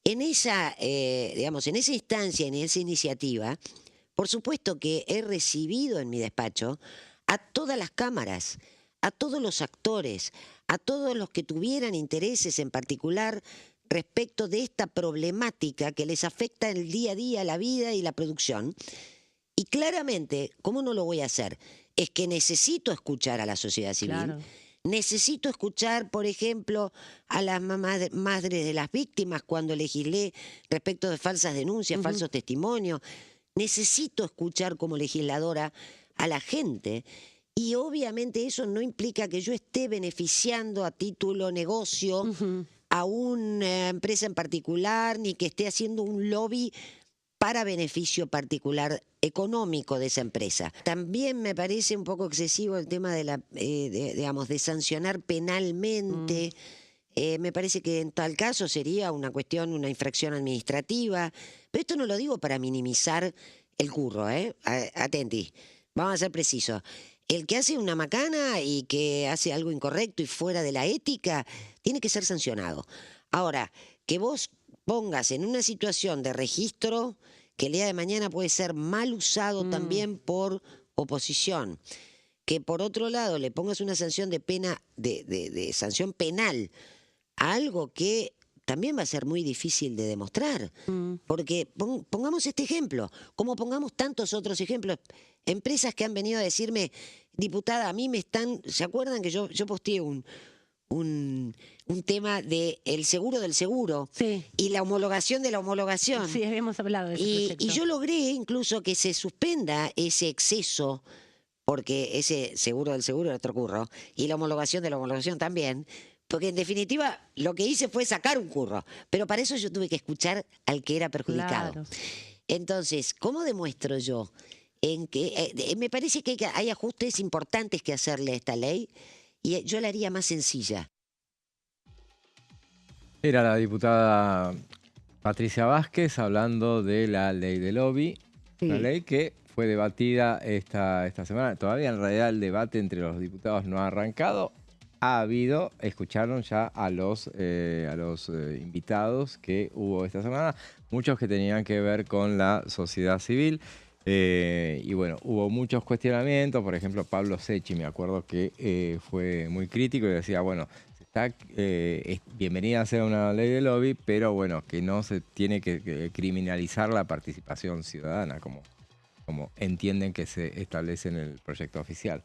En esa, digamos, en esa instancia, en esa iniciativa, por supuesto que he recibido en mi despacho a todas las cámaras, a todos los actores, a todos los que tuvieran intereses en particular respecto de esta problemática que les afecta en el día a día, la vida y la producción. Y claramente, ¿cómo no lo voy a hacer? Es que necesito escuchar a la sociedad civil. Claro. Necesito escuchar, por ejemplo, a las madres de las víctimas cuando legislé respecto de falsas denuncias, falsos testimonios. Necesito escuchar como legisladora a la gente. Y obviamente eso no implica que yo esté beneficiando a título negocio a una empresa en particular, ni que esté haciendo un lobby para beneficio particular económico de esa empresa. También me parece un poco excesivo el tema de digamos, de sancionar penalmente. Me parece que en tal caso sería una cuestión, una infracción administrativa. Pero esto no lo digo para minimizar el curro, atenti. Vamos a ser precisos. El que hace una macana y que hace algo incorrecto y fuera de la ética, tiene que ser sancionado. Ahora, que vos pongas en una situación de registro que el día de mañana puede ser mal usado también por oposición, que por otro lado le pongas una sanción de pena, de sanción penal a algo que también va a ser muy difícil de demostrar. Porque pongamos este ejemplo, como pongamos tantos otros ejemplos, empresas que han venido a decirme, diputada, a mí me están, ¿se acuerdan que yo posteé un tema de el seguro del seguro y la homologación de la homologación? Sí, habíamos hablado de ese proyecto. Y yo logré incluso que se suspenda ese exceso, porque ese seguro del seguro era otro curro, y la homologación de la homologación también, porque en definitiva lo que hice fue sacar un curro, pero para eso yo tuve que escuchar al que era perjudicado. Claro. Entonces, ¿cómo demuestro yo en que me parece que hay ajustes importantes que hacerle a esta ley y yo la haría más sencilla? Era la diputada Patricia Vázquez hablando de la ley de lobby, una ley que fue debatida esta semana. Todavía en realidad el debate entre los diputados no ha arrancado. Escucharon ya a los invitados que hubo esta semana, muchos que tenían que ver con la sociedad civil. Y bueno, hubo muchos cuestionamientos. Por ejemplo, Pablo Secchi, me acuerdo que fue muy crítico y decía, bueno, es bienvenida a ser una ley de lobby, pero bueno, que no se tiene que criminalizar la participación ciudadana, como entienden que se establece en el proyecto oficial.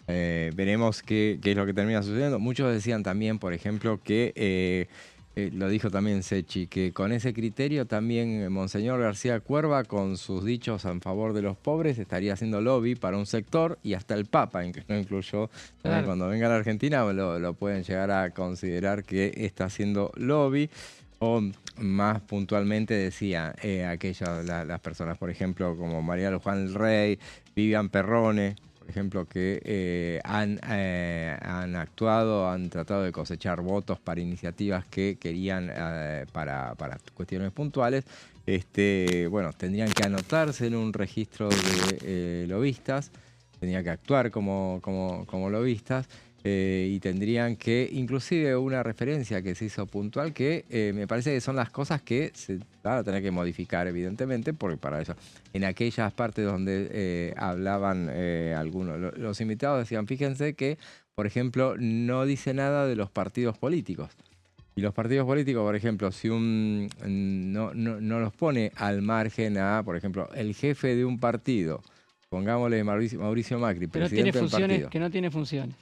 Veremos qué es lo que termina sucediendo. Muchos decían también, por ejemplo, que, lo dijo también Secchi, que con ese criterio también Monseñor García Cuerva, con sus dichos en favor de los pobres, estaría haciendo lobby para un sector, y hasta el Papa, en que no incluyó, claro. Cuando venga a la Argentina lo pueden llegar a considerar que está haciendo lobby. O más puntualmente decía las personas, por ejemplo, como María Luján del Rey, Vivian Perrone, por ejemplo, que han actuado, han tratado de cosechar votos para iniciativas que querían para cuestiones puntuales. Bueno, tendrían que anotarse en un registro de lobistas, tendrían que actuar como lobistas. Y tendrían que, inclusive una referencia que se hizo puntual, que me parece que son las cosas que se van a tener que modificar, evidentemente, porque para eso, en aquellas partes donde hablaban algunos, los invitados decían, fíjense que, por ejemplo, no dice nada de los partidos políticos. Y los partidos políticos, por ejemplo, si no los pone al margen a, por ejemplo, el jefe de un partido, pongámosle Mauricio Macri, pero presidente tiene funciones, del partido. que no tiene funciones.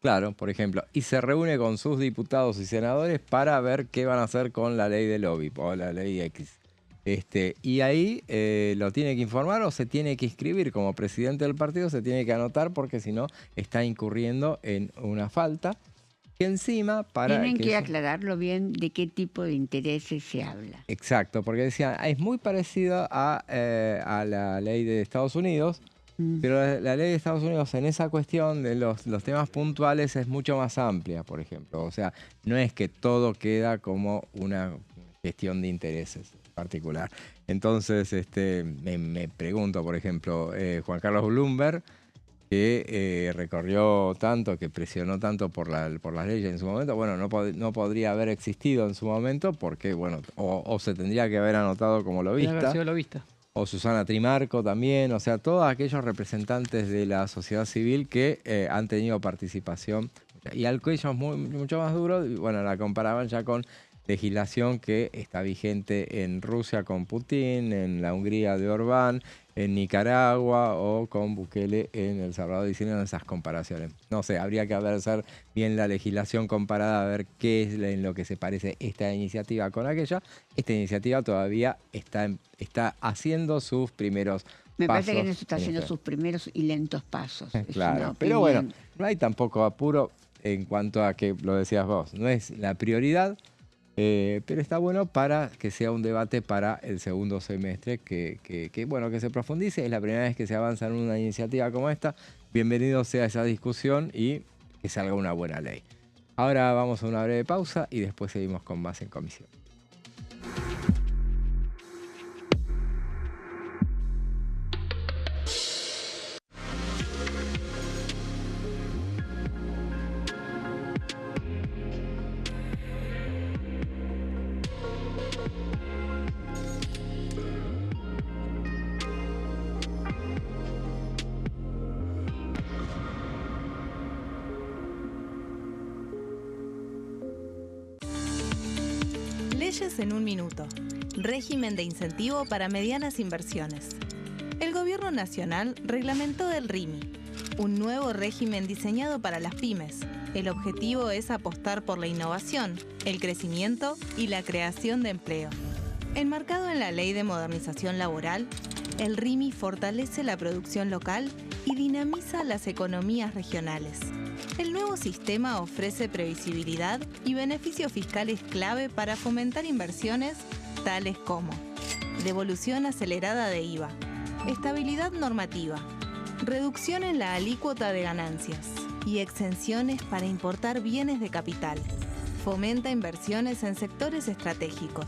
Claro, por ejemplo, y se reúne con sus diputados y senadores para ver qué van a hacer con la ley de lobby o la ley X. Y ahí lo tiene que informar o se tiene que inscribir como presidente del partido, se tiene que anotar, porque si no está incurriendo en una falta que encima tienen que aclararlo bien de qué tipo de intereses se habla. Exacto, porque decían, es muy parecido a la ley de Estados Unidos. Pero la ley de Estados Unidos en esa cuestión de los temas puntuales es mucho más amplia, por ejemplo. O sea, no es que todo queda como una gestión de intereses particular. Entonces, me pregunto, por ejemplo, Juan Carlos Bloomberg, que recorrió tanto, que presionó tanto por las leyes en su momento, bueno, no podría haber existido en su momento porque, bueno, o se tendría que haber anotado como lobista. O Susana Trimarco también, o sea, todos aquellos representantes de la sociedad civil que han tenido participación. Y al que ellos mucho más duro, bueno, la comparaban ya con legislación que está vigente en Rusia con Putin, en la Hungría de Orbán, en Nicaragua o con Bukele en El Salvador, diciendo esas comparaciones. No sé, habría que hacer bien la legislación comparada, a ver qué es en lo que se parece esta iniciativa con aquella. Esta iniciativa todavía está haciendo sus primeros pasos. Me parece que no está haciendo sus primeros y lentos pasos. Claro, pero bueno, no hay tampoco apuro en cuanto a que, lo decías vos, no es la prioridad. Pero está bueno para que sea un debate para el segundo semestre, que se profundice. Es la primera vez que se avanza en una iniciativa como esta. Bienvenido sea esa discusión y que salga una buena ley. Ahora vamos a una breve pausa y después seguimos con más en comisión. Leyes en un minuto. Régimen de incentivo para medianas inversiones. El Gobierno Nacional reglamentó el RIMI, un nuevo régimen diseñado para las pymes. El objetivo es apostar por la innovación, el crecimiento y la creación de empleo. Enmarcado en la Ley de Modernización Laboral, el RIMI fortalece la producción local y dinamiza las economías regionales. El nuevo sistema ofrece previsibilidad y beneficios fiscales clave para fomentar inversiones tales como devolución acelerada de IVA, estabilidad normativa, reducción en la alícuota de ganancias y exenciones para importar bienes de capital. Fomenta inversiones en sectores estratégicos.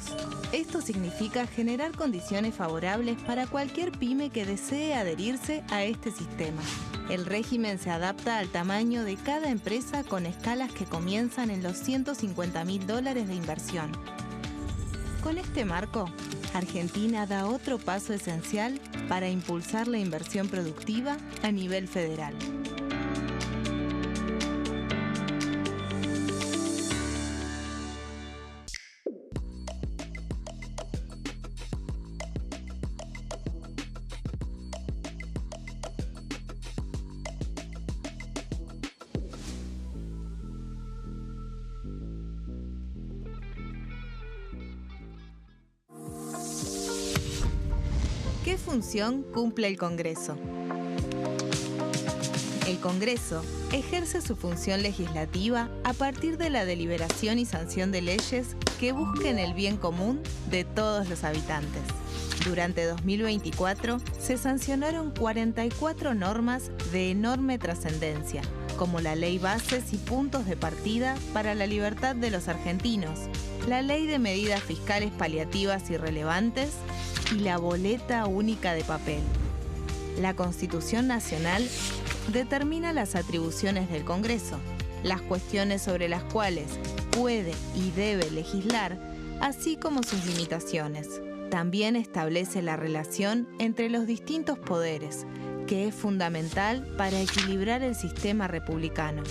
Esto significa generar condiciones favorables para cualquier pyme que desee adherirse a este sistema. El régimen se adapta al tamaño de cada empresa con escalas que comienzan en los $150.000 de inversión. Con este marco, Argentina da otro paso esencial para impulsar la inversión productiva a nivel federal. ¿Qué función cumple el Congreso? El Congreso ejerce su función legislativa a partir de la deliberación y sanción de leyes que busquen el bien común de todos los habitantes. Durante 2024 se sancionaron 44 normas de enorme trascendencia, como la Ley Bases y Puntos de Partida para la Libertad de los Argentinos, la Ley de Medidas Fiscales Paliativas y Relevantes y la Boleta Única de Papel. La Constitución Nacional determina las atribuciones del Congreso, las cuestiones sobre las cuales puede y debe legislar, así como sus limitaciones. También establece la relación entre los distintos poderes, que es fundamental para equilibrar el sistema republicano.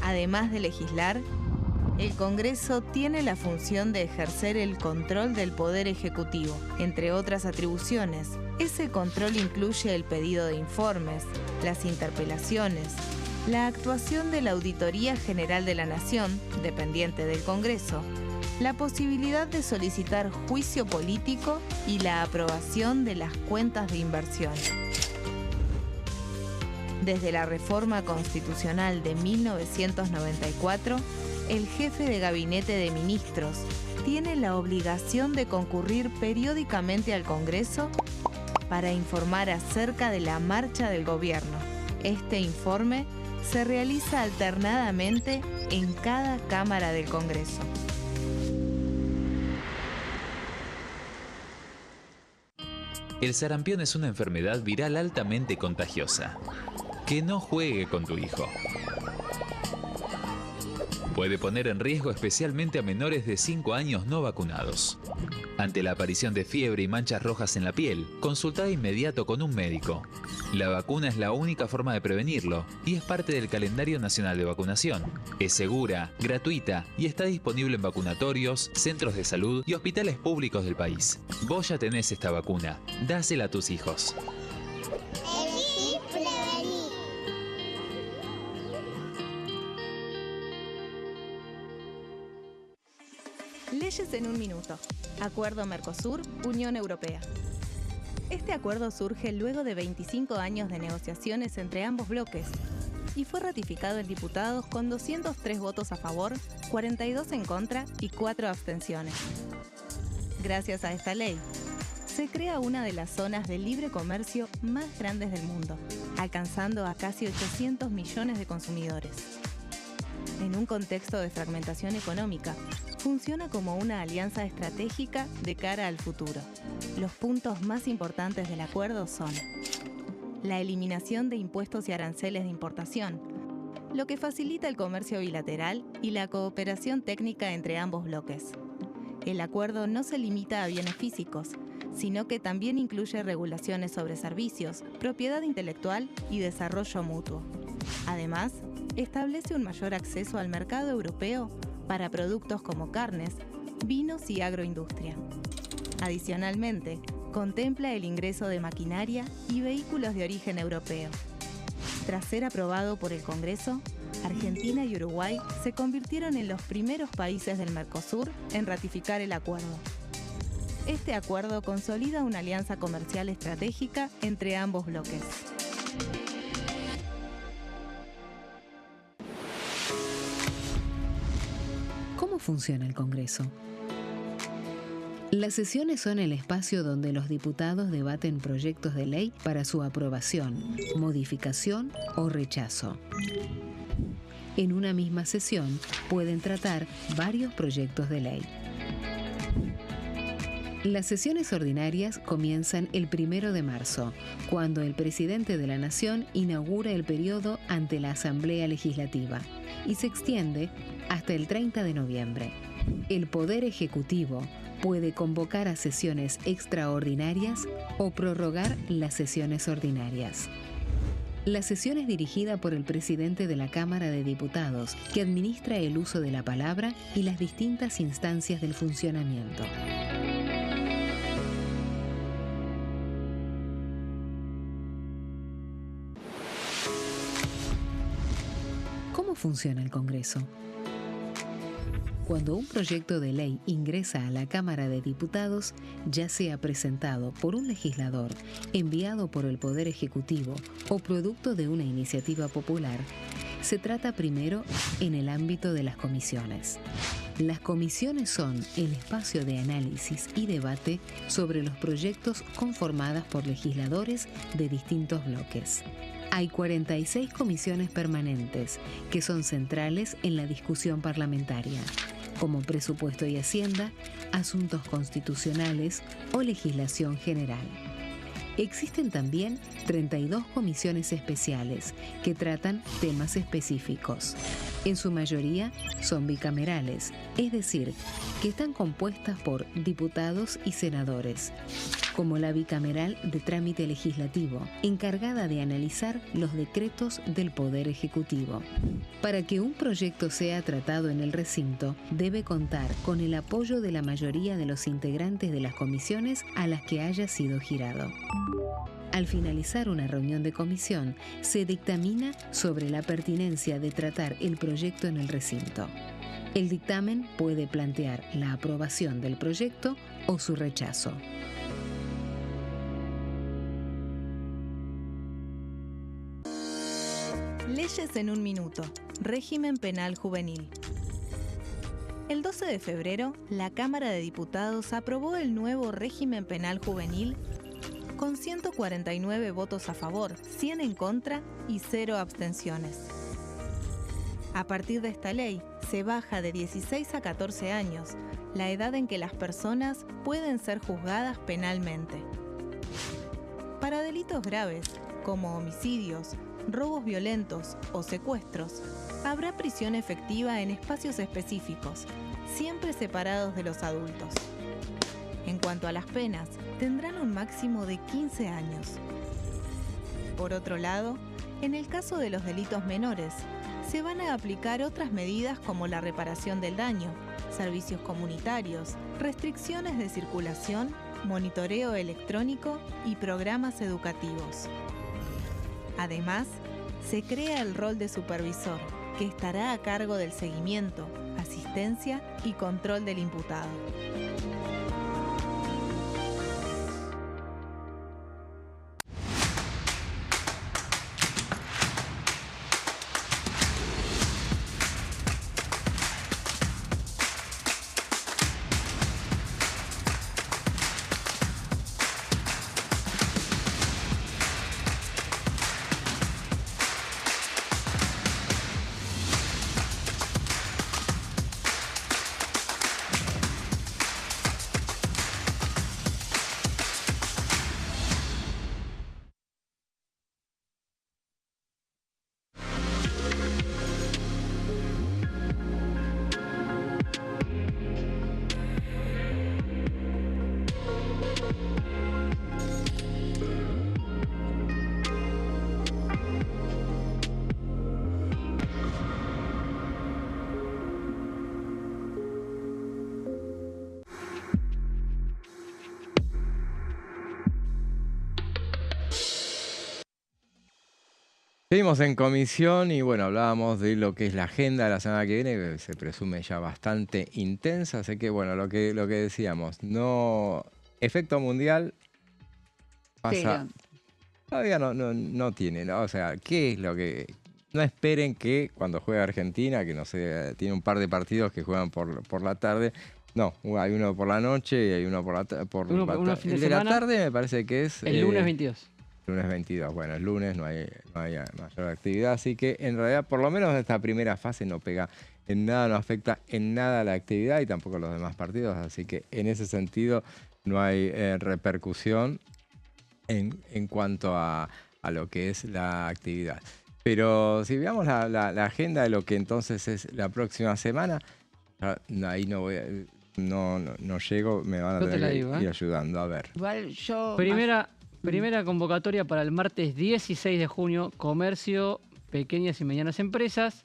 Además de legislar, el Congreso tiene la función de ejercer el control del Poder Ejecutivo. Entre otras atribuciones, ese control incluye el pedido de informes, las interpelaciones, la actuación de la Auditoría General de la Nación, dependiente del Congreso, la posibilidad de solicitar juicio político y la aprobación de las cuentas de inversión. Desde la reforma constitucional de 1994, el jefe de gabinete de ministros tiene la obligación de concurrir periódicamente al Congreso para informar acerca de la marcha del gobierno. Este informe se realiza alternadamente en cada Cámara del Congreso. El sarampión es una enfermedad viral altamente contagiosa. Que no juegue con tu hijo. Puede poner en riesgo especialmente a menores de 5 años no vacunados. Ante la aparición de fiebre y manchas rojas en la piel, consulta de inmediato con un médico. La vacuna es la única forma de prevenirlo y es parte del calendario nacional de vacunación. Es segura, gratuita y está disponible en vacunatorios, centros de salud y hospitales públicos del país. Vos ya tenés esta vacuna, dásela a tus hijos. Leyes en un minuto. Acuerdo Mercosur-Unión Europea. Este acuerdo surge luego de 25 años de negociaciones entre ambos bloques y fue ratificado en diputados con 203 votos a favor, 42 en contra y 4 abstenciones. Gracias a esta ley, se crea una de las zonas de libre comercio más grandes del mundo, alcanzando a casi 800 millones de consumidores. En un contexto de fragmentación económica, funciona como una alianza estratégica de cara al futuro. Los puntos más importantes del acuerdo son la eliminación de impuestos y aranceles de importación, lo que facilita el comercio bilateral y la cooperación técnica entre ambos bloques. El acuerdo no se limita a bienes físicos, sino que también incluye regulaciones sobre servicios, propiedad intelectual y desarrollo mutuo. Además, establece un mayor acceso al mercado europeo para productos como carnes, vinos y agroindustria. Adicionalmente, contempla el ingreso de maquinaria y vehículos de origen europeo. Tras ser aprobado por el Congreso, Argentina y Uruguay se convirtieron en los primeros países del Mercosur en ratificar el acuerdo. Este acuerdo consolida una alianza comercial estratégica entre ambos bloques. ¿Cómo funciona el Congreso? Las sesiones son el espacio donde los diputados debaten proyectos de ley para su aprobación, modificación o rechazo. En una misma sesión pueden tratar varios proyectos de ley. Las sesiones ordinarias comienzan el 1 de marzo, cuando el presidente de la Nación inaugura el periodo ante la Asamblea Legislativa y se extiende hasta el 30 de noviembre. El Poder Ejecutivo puede convocar a sesiones extraordinarias o prorrogar las sesiones ordinarias. La sesión es dirigida por el presidente de la Cámara de Diputados, que administra el uso de la palabra y las distintas instancias del funcionamiento. ¿Cómo funciona el Congreso? Cuando un proyecto de ley ingresa a la Cámara de Diputados, ya sea presentado por un legislador, enviado por el Poder Ejecutivo o producto de una iniciativa popular, se trata primero en el ámbito de las comisiones. Las comisiones son el espacio de análisis y debate sobre los proyectos conformadas por legisladores de distintos bloques. Hay 46 comisiones permanentes que son centrales en la discusión parlamentaria, como Presupuesto y Hacienda, Asuntos Constitucionales o Legislación General. Existen también 32 comisiones especiales que tratan temas específicos. En su mayoría son bicamerales, es decir, que están compuestas por diputados y senadores, como la bicameral de trámite legislativo, encargada de analizar los decretos del Poder Ejecutivo. Para que un proyecto sea tratado en el recinto, debe contar con el apoyo de la mayoría de los integrantes de las comisiones a las que haya sido girado. Al finalizar una reunión de comisión, se dictamina sobre la pertinencia de tratar el proyecto en el recinto. El dictamen puede plantear la aprobación del proyecto o su rechazo. Leyes en un minuto. Régimen penal juvenil. El 12 de febrero, la Cámara de Diputados aprobó el nuevo régimen penal juvenil con 149 votos a favor, 100 en contra y 0 abstenciones. A partir de esta ley, se baja de 16 a 14 años la edad en que las personas pueden ser juzgadas penalmente. Para delitos graves, como homicidios, robos violentos o secuestros, habrá prisión efectiva en espacios específicos, siempre separados de los adultos. En cuanto a las penas, tendrán un máximo de 15 años. Por otro lado, en el caso de los delitos menores, se van a aplicar otras medidas como la reparación del daño, servicios comunitarios, restricciones de circulación, monitoreo electrónico y programas educativos. Además, se crea el rol de supervisor, que estará a cargo del seguimiento, asistencia y control del imputado. Seguimos en comisión y bueno, hablábamos de lo que es la agenda de la semana que viene, que se presume ya bastante intensa, así que bueno, lo que decíamos, efecto mundial pasa, todavía no tiene, ¿no? O sea, ¿qué es lo que...? No esperen que cuando juega Argentina, que no sé, tiene un par de partidos que juegan por la tarde, no, hay uno por la noche y hay uno por la tarde. Uno fin de el de semana, la tarde me parece que es... el lunes 22. Lunes 22, bueno, el lunes no hay mayor actividad, así que en realidad por lo menos esta primera fase no pega en nada, no afecta en nada la actividad y tampoco los demás partidos, así que en ese sentido no hay repercusión en cuanto a lo que es la actividad. Pero si veamos la agenda de lo que entonces es la próxima semana, ahí no voy no llego, me van a tener que ir ayudando, a ver. Igual yo... Primera convocatoria para el martes 16 de junio, comercio, pequeñas y medianas empresas.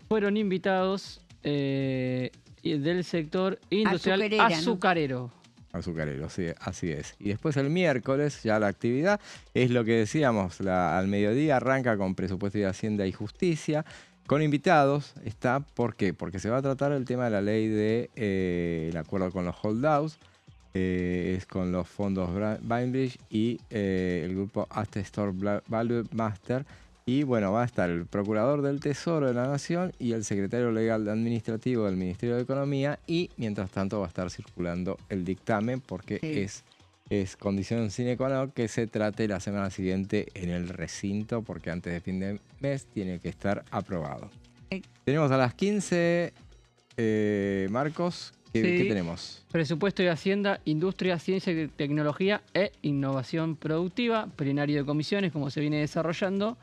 Fueron invitados del sector industrial azucarero. Azucarero, sí, así es. Y después el miércoles ya la actividad es lo que decíamos, al mediodía arranca con presupuesto de Hacienda y Justicia. Con invitados está, ¿por qué? Porque se va a tratar el tema de la ley el acuerdo con los holdouts. Es con los fondos Bainbridge y el grupo Astor Value Master. Y bueno, va a estar el Procurador del Tesoro de la Nación y el Secretario Legal Administrativo del Ministerio de Economía. Y mientras tanto va a estar circulando el dictamen porque es condición sine qua non que se trate la semana siguiente en el recinto porque antes de fin de mes tiene que estar aprobado. Tenemos a las 15, Marcos. ¿Qué tenemos? Presupuesto de Hacienda, Industria, Ciencia y Tecnología e Innovación Productiva, plenario de comisiones, como se viene desarrollando,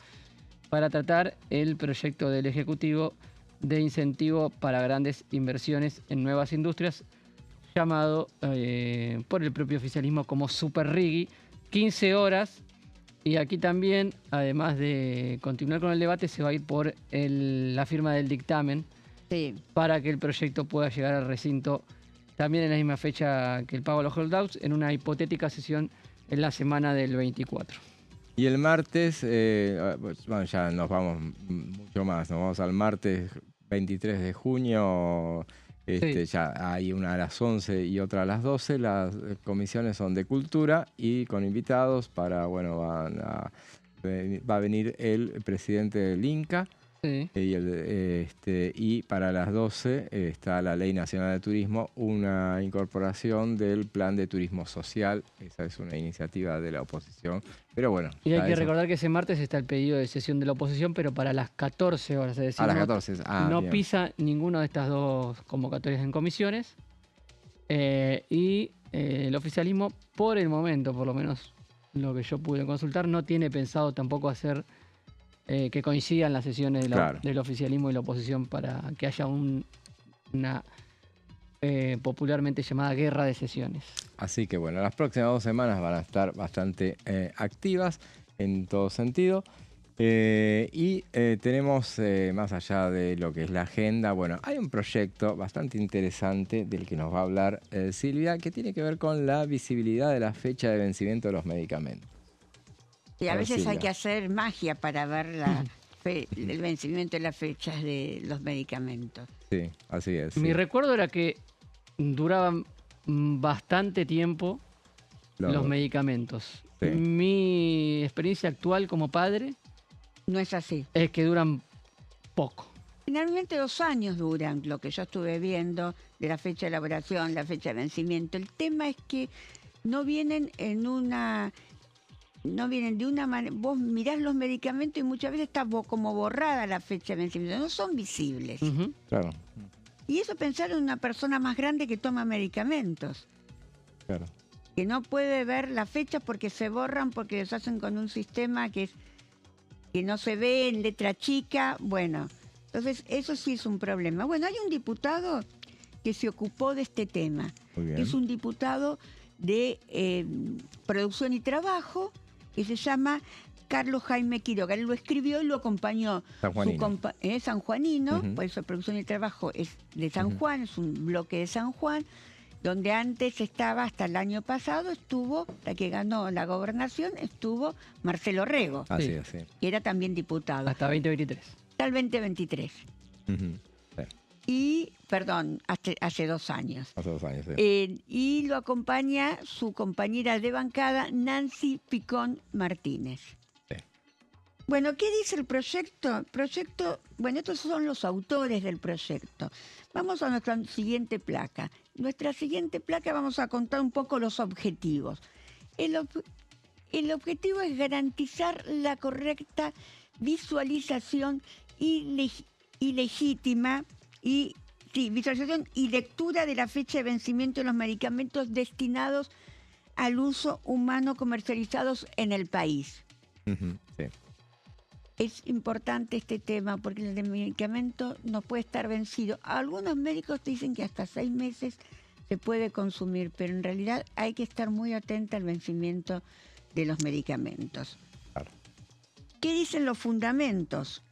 para tratar el proyecto del Ejecutivo de incentivo para grandes inversiones en nuevas industrias, llamado por el propio oficialismo como Super Riggi, 15 horas. Y aquí también, además de continuar con el debate, se va a ir por la firma del dictamen. Sí. Para que el proyecto pueda llegar al recinto también en la misma fecha que el pago a los holdouts, en una hipotética sesión en la semana del 24. Y el martes, bueno, ya nos vamos mucho más, nos vamos al martes 23 de junio, ya hay una a las 11 y otra a las 12, las comisiones son de cultura y con invitados para, bueno, va a venir el presidente del INCA. Sí. Y para las 12 está la Ley Nacional de Turismo, una incorporación del Plan de Turismo Social. Esa es una iniciativa de la oposición. Pero bueno. Y hay que recordar que ese martes está el pedido de sesión de la oposición, pero para las 14 horas. Es decir, a las 14. No bien. Pisa ninguna de estas dos convocatorias en comisiones. Y el oficialismo, por el momento, por lo menos lo que yo pude consultar, no tiene pensado tampoco hacer... que coincidan las sesiones del oficialismo y la oposición para que haya una popularmente llamada guerra de sesiones. Así que bueno, las próximas 2 semanas van a estar bastante activas en todo sentido. Tenemos, más allá de lo que es la agenda, bueno, hay un proyecto bastante interesante del que nos va a hablar Silvia, que tiene que ver con la visibilidad de la fecha de vencimiento de los medicamentos. Y a veces hay que hacer magia para ver el vencimiento de las fechas de los medicamentos. Sí, así es. Mi recuerdo era que duraban bastante tiempo los medicamentos. Sí. Mi experiencia actual como padre... No es así. Es que duran poco. Finalmente 2 años duran, lo que yo estuve viendo, de la fecha de elaboración, la fecha de vencimiento. El tema es que no vienen de una manera. Vos mirás los medicamentos y muchas veces está como borrada la fecha de vencimiento. No son visibles. Claro. Y eso pensar en una persona más grande que toma medicamentos. Claro. Que no puede ver las fechas porque se borran, porque los hacen con un sistema que no se ve en letra chica. Bueno, entonces eso sí es un problema. Bueno, hay un diputado que se ocupó de este tema. Muy bien. Es un diputado de Producción y Trabajo, que se llama Carlos Jaime Quiroga. Él lo escribió y lo acompañó. Sanjuanino. Por eso Producción y Trabajo es de San Juan, es un bloque de San Juan. donde antes estaba, hasta el año pasado, estuvo, la que ganó la gobernación, estuvo Marcelo Rego, Así es, sí. que era también diputado. Hasta 2023. Hasta el 2023. Ujú, sí. Y, perdón, hace 2 años. Hace 2 años, sí. Y lo acompaña su compañera de bancada, Nancy Picón Martínez. Sí. Bueno, ¿qué dice el proyecto? El proyecto, bueno, estos son los autores del proyecto. Vamos a nuestra siguiente placa. Nuestra siguiente placa vamos a contar un poco los objetivos. El objetivo es garantizar la correcta visualización visualización y lectura de la fecha de vencimiento de los medicamentos destinados al uso humano comercializados en el país. Ujú, sí. Es importante este tema porque el medicamento no puede estar vencido. Algunos médicos dicen que hasta 6 meses se puede consumir, pero en realidad hay que estar muy atenta al vencimiento de los medicamentos. Claro. ¿Qué dicen los fundamentos?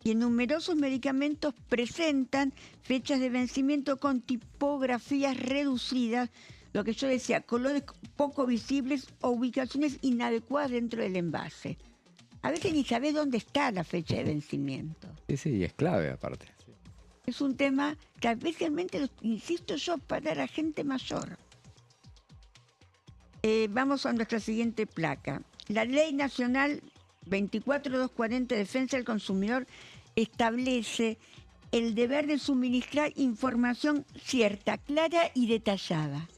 Y numerosos medicamentos presentan fechas de vencimiento con tipografías reducidas, lo que yo decía, colores poco visibles o ubicaciones inadecuadas dentro del envase. A veces ni sabés dónde está la fecha de vencimiento. Sí, sí, y es clave aparte. Sí. Es un tema que especialmente, insisto yo, para la gente mayor. Vamos a nuestra siguiente placa. La Ley Nacional 24240 de Defensa del Consumidor establece el deber de suministrar información cierta, clara y detallada.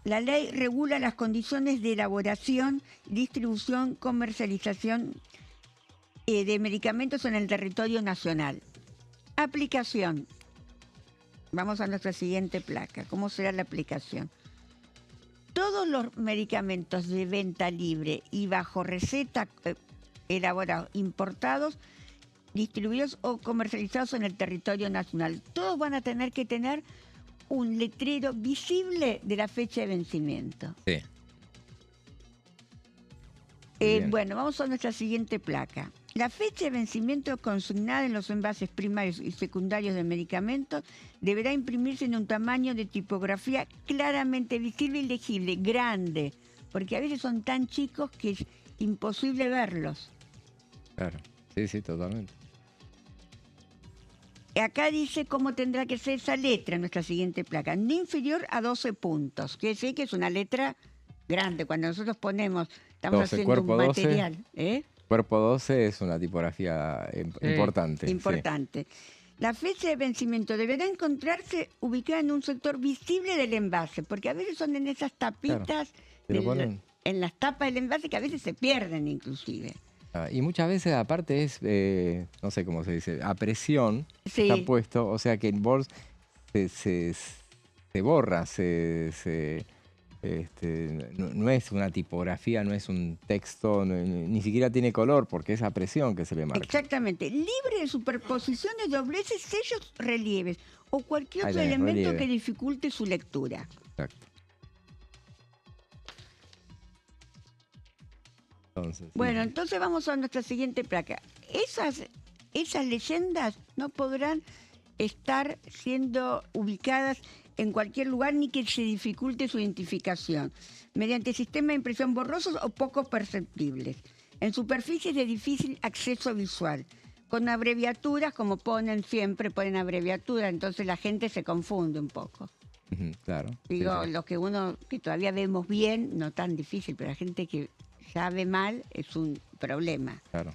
La ley regula las condiciones de elaboración, distribución, comercialización de medicamentos en el territorio nacional. Aplicación. Vamos a nuestra siguiente placa. ¿Cómo será la aplicación? Todos los medicamentos de venta libre y bajo receta elaborados, importados, distribuidos o comercializados en el territorio nacional, todos van a tener que tener un letrero visible de la fecha de vencimiento. Sí. Bueno, vamos a nuestra siguiente placa. La fecha de vencimiento consignada en los envases primarios y secundarios de medicamentos deberá imprimirse en un tamaño de tipografía claramente visible y legible, grande, porque a veces son tan chicos que es imposible verlos. Claro, sí, sí, totalmente. Acá dice cómo tendrá que ser esa letra en nuestra siguiente placa. No inferior a 12 puntos. Quiere decir que es una letra grande. Cuando nosotros ponemos, estamos 12, haciendo un cuerpo material. 12. Cuerpo 12 es una tipografía importante. Importante. Sí. La fecha de vencimiento deberá encontrarse ubicada en un sector visible del envase, porque a veces son en esas tapitas, claro, en las tapas del envase que a veces se pierden inclusive. Y muchas veces aparte es, no sé cómo se dice, a presión, sí, está puesto, o sea que el bol se borra, no es una tipografía, no es un texto, ni siquiera tiene color porque es a presión que se le marca. Exactamente, libre de superposiciones, dobleces, sellos, relieves o cualquier otro elemento que dificulte su lectura. Exacto. Entonces, bueno, entonces vamos a nuestra siguiente placa. Esas leyendas no podrán estar siendo ubicadas en cualquier lugar ni que se dificulte su identificación, mediante sistemas de impresión borrosos o poco perceptibles, en superficies de difícil acceso visual, con abreviaturas, como ponen abreviaturas, entonces la gente se confunde un poco. Claro. Digo, sí. Lo que todavía vemos bien, no tan difícil, pero la gente que ya ve mal es un problema. Claro.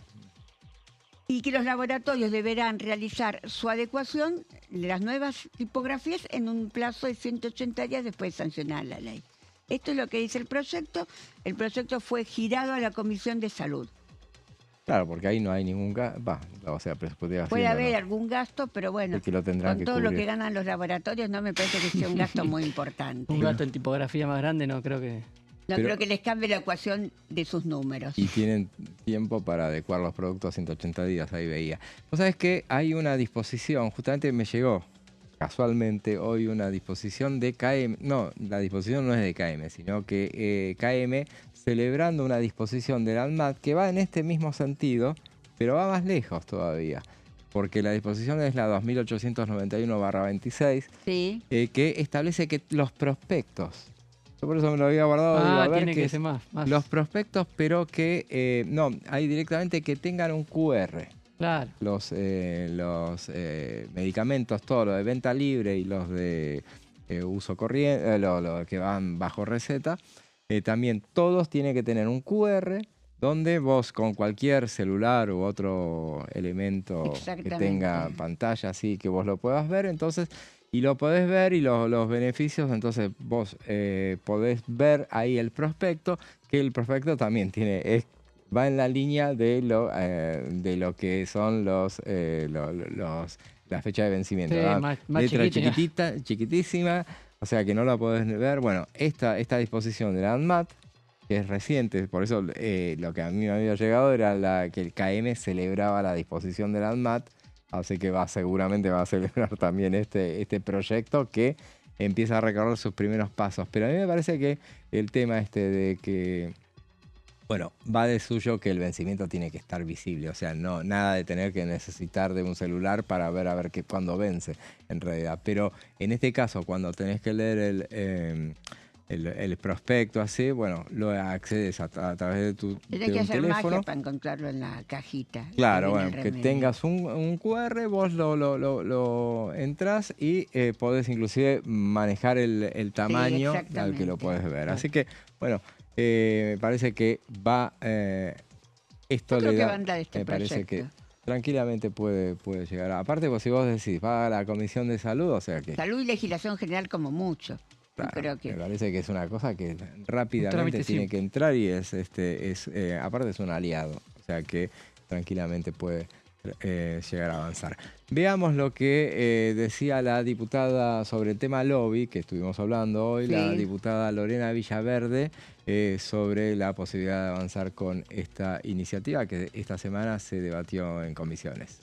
Y que los laboratorios deberán realizar su adecuación de las nuevas tipografías en un plazo de 180 días después de sancionar la ley. Esto es lo que dice el proyecto. El proyecto fue girado a la Comisión de Salud. Claro, porque ahí no hay ningún gasto, puede haber algún gasto, pero bueno, con todo lo que ganan los laboratorios no me parece que sea un gasto muy importante. Un gasto en tipografía más grande no creo que... Creo que les cambie la ecuación de sus números. Y tienen tiempo para adecuar los productos a 180 días, ahí veía. Vos sabés que hay una disposición, justamente me llegó casualmente hoy una disposición de KM, no, la disposición no es de KM, sino que KM celebrando una disposición del ANMAT que va en este mismo sentido, pero va más lejos todavía. porque la disposición es la 2891/26, Sí. que establece que los prospectos, yo por eso me lo había guardado, digo, a ver tiene qué que es, ser más. los prospectos, pero que, no, hay directamente que tengan un QR. Claro. Los medicamentos, todo lo de venta libre y los de uso corriente, lo que van bajo receta, también todos tienen que tener un QR donde vos con cualquier celular u otro elemento que tenga pantalla así que vos lo puedas ver, entonces, y lo podés ver y los beneficios, entonces vos podés ver ahí el prospecto, que el prospecto también va en la línea de lo que son la fecha de vencimiento. Sí, más letra chiquita. chiquitísima, o sea que no la podés ver. Bueno, esta disposición de la ANMAT, que es reciente, por eso lo que a mí me había llegado era que el KM celebraba la disposición de la ANMAT, así que seguramente va a celebrar también este proyecto que empieza a recorrer sus primeros pasos. Pero a mí me parece que el tema de que, bueno, va de suyo que el vencimiento tiene que estar visible, o sea, no nada de tener que necesitar de un celular para ver cuándo vence, en realidad. Pero en este caso, cuando tenés que leer el prospecto así, bueno, lo accedes a través de tu Tienes que hacer teléfono. magia para encontrarlo en la cajita. Claro, que viene bueno, el que remedio. tengas un QR, vos lo entras y podés inclusive manejar el tamaño al que lo podés ver. Así que, bueno, me parece que va... esto Yo creo le que da... va a andar este me parece que proyecto. tranquilamente puede llegar. Aparte, pues, si vos decís, va a la Comisión de Salud, o sea que... Salud y legislación general como mucho. Claro, creo que... me parece que es una cosa que rápidamente trámite tiene simple. que entrar y aparte es un aliado, o sea que tranquilamente puede llegar a avanzar. Veamos lo que decía la diputada sobre el tema lobby, que estuvimos hablando hoy, Sí. la diputada Lorena Villaverde, sobre la posibilidad de avanzar con esta iniciativa que esta semana se debatió en comisiones.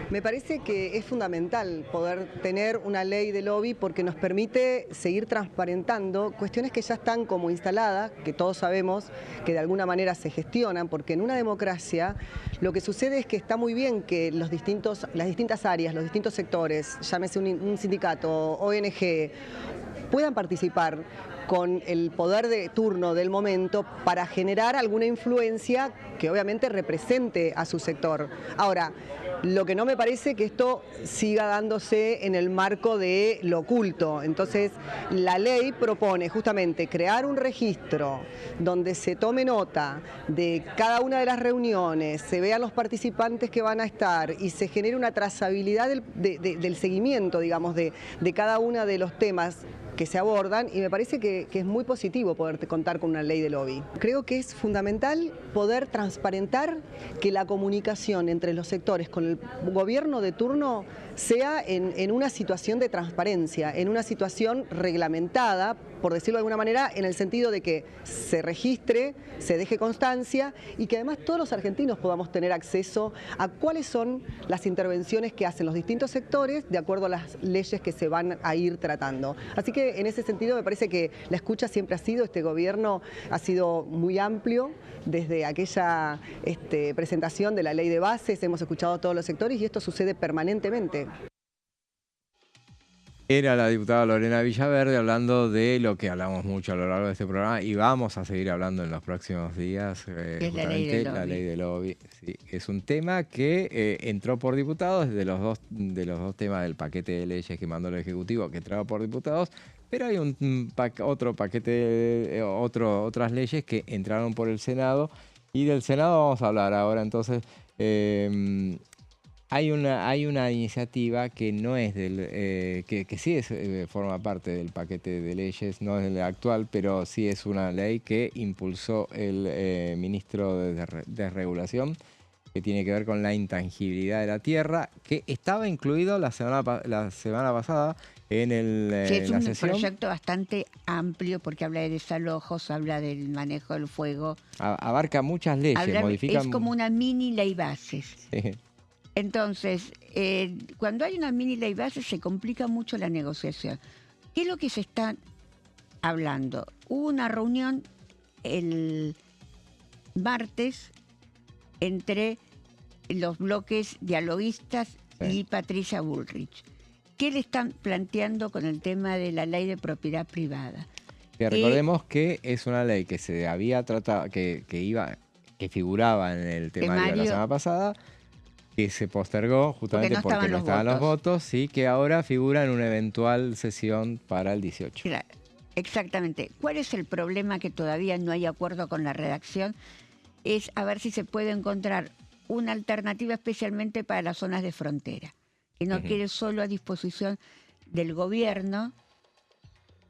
Me parece que es fundamental poder tener una ley de lobby porque nos permite seguir transparentando cuestiones que ya están como instaladas, que todos sabemos que de alguna manera se gestionan, porque en una democracia lo que sucede es que está muy bien que las distintas áreas, los distintos sectores, llámese un sindicato, ONG, puedan participar con el poder de turno del momento para generar alguna influencia que obviamente represente a su sector. Ahora, lo que no me parece que esto siga dándose en el marco de lo oculto. Entonces, la ley propone justamente crear un registro donde se tome nota de cada una de las reuniones, se vean los participantes que van a estar y se genere una trazabilidad del seguimiento, digamos, de cada uno de los temas que se abordan, y me parece que es muy positivo poder contar con una ley de lobby. Creo que es fundamental poder transparentar que la comunicación entre los sectores con el gobierno de turno sea en una situación de transparencia, en una situación reglamentada, por decirlo de alguna manera, en el sentido de que se registre, se deje constancia y que además todos los argentinos podamos tener acceso a cuáles son las intervenciones que hacen los distintos sectores de acuerdo a las leyes que se van a ir tratando. Así que en ese sentido me parece que la escucha siempre ha sido, este gobierno ha sido muy amplio, desde aquella presentación de la ley de bases hemos escuchado a todos los sectores y esto sucede permanentemente. Era la diputada Lorena Villaverde hablando de lo que hablamos mucho a lo largo de este programa y vamos a seguir hablando en los próximos días. Es la ley del lobby. La ley del lobby. Sí, es un tema que entró por diputados de los dos temas del paquete de leyes que mandó el Ejecutivo, que entraba por diputados, pero hay otro paquete, otras leyes que entraron por el Senado, y del Senado vamos a hablar ahora. Entonces, hay una iniciativa que no es que sí forma parte del paquete de leyes, no es el actual, pero sí es una ley que impulsó el ministro de Desregulación, que tiene que ver con la intangibilidad de la tierra, que estaba incluido la semana pasada en es la un sesión. proyecto bastante amplio porque habla de desalojos, habla del manejo del fuego. Abarca muchas leyes, modifica... Es como una mini ley bases. Sí. Entonces, cuando hay una mini ley base se complica mucho la negociación. ¿Qué es lo que se está hablando? Hubo una reunión el martes entre los bloques dialoguistas y Patricia Bullrich. ¿Qué le están planteando con el tema de la ley de propiedad privada? Que recordemos que es una ley que se había tratado, que figuraba en el temario de la semana pasada, que se postergó justamente porque no estaban los votos, y que ahora figura en una eventual sesión para el 18. Claro, exactamente. ¿Cuál es el problema que todavía no hay acuerdo con la redacción? Es a ver si se puede encontrar una alternativa especialmente para las zonas de frontera, que no quede solo a disposición del gobierno,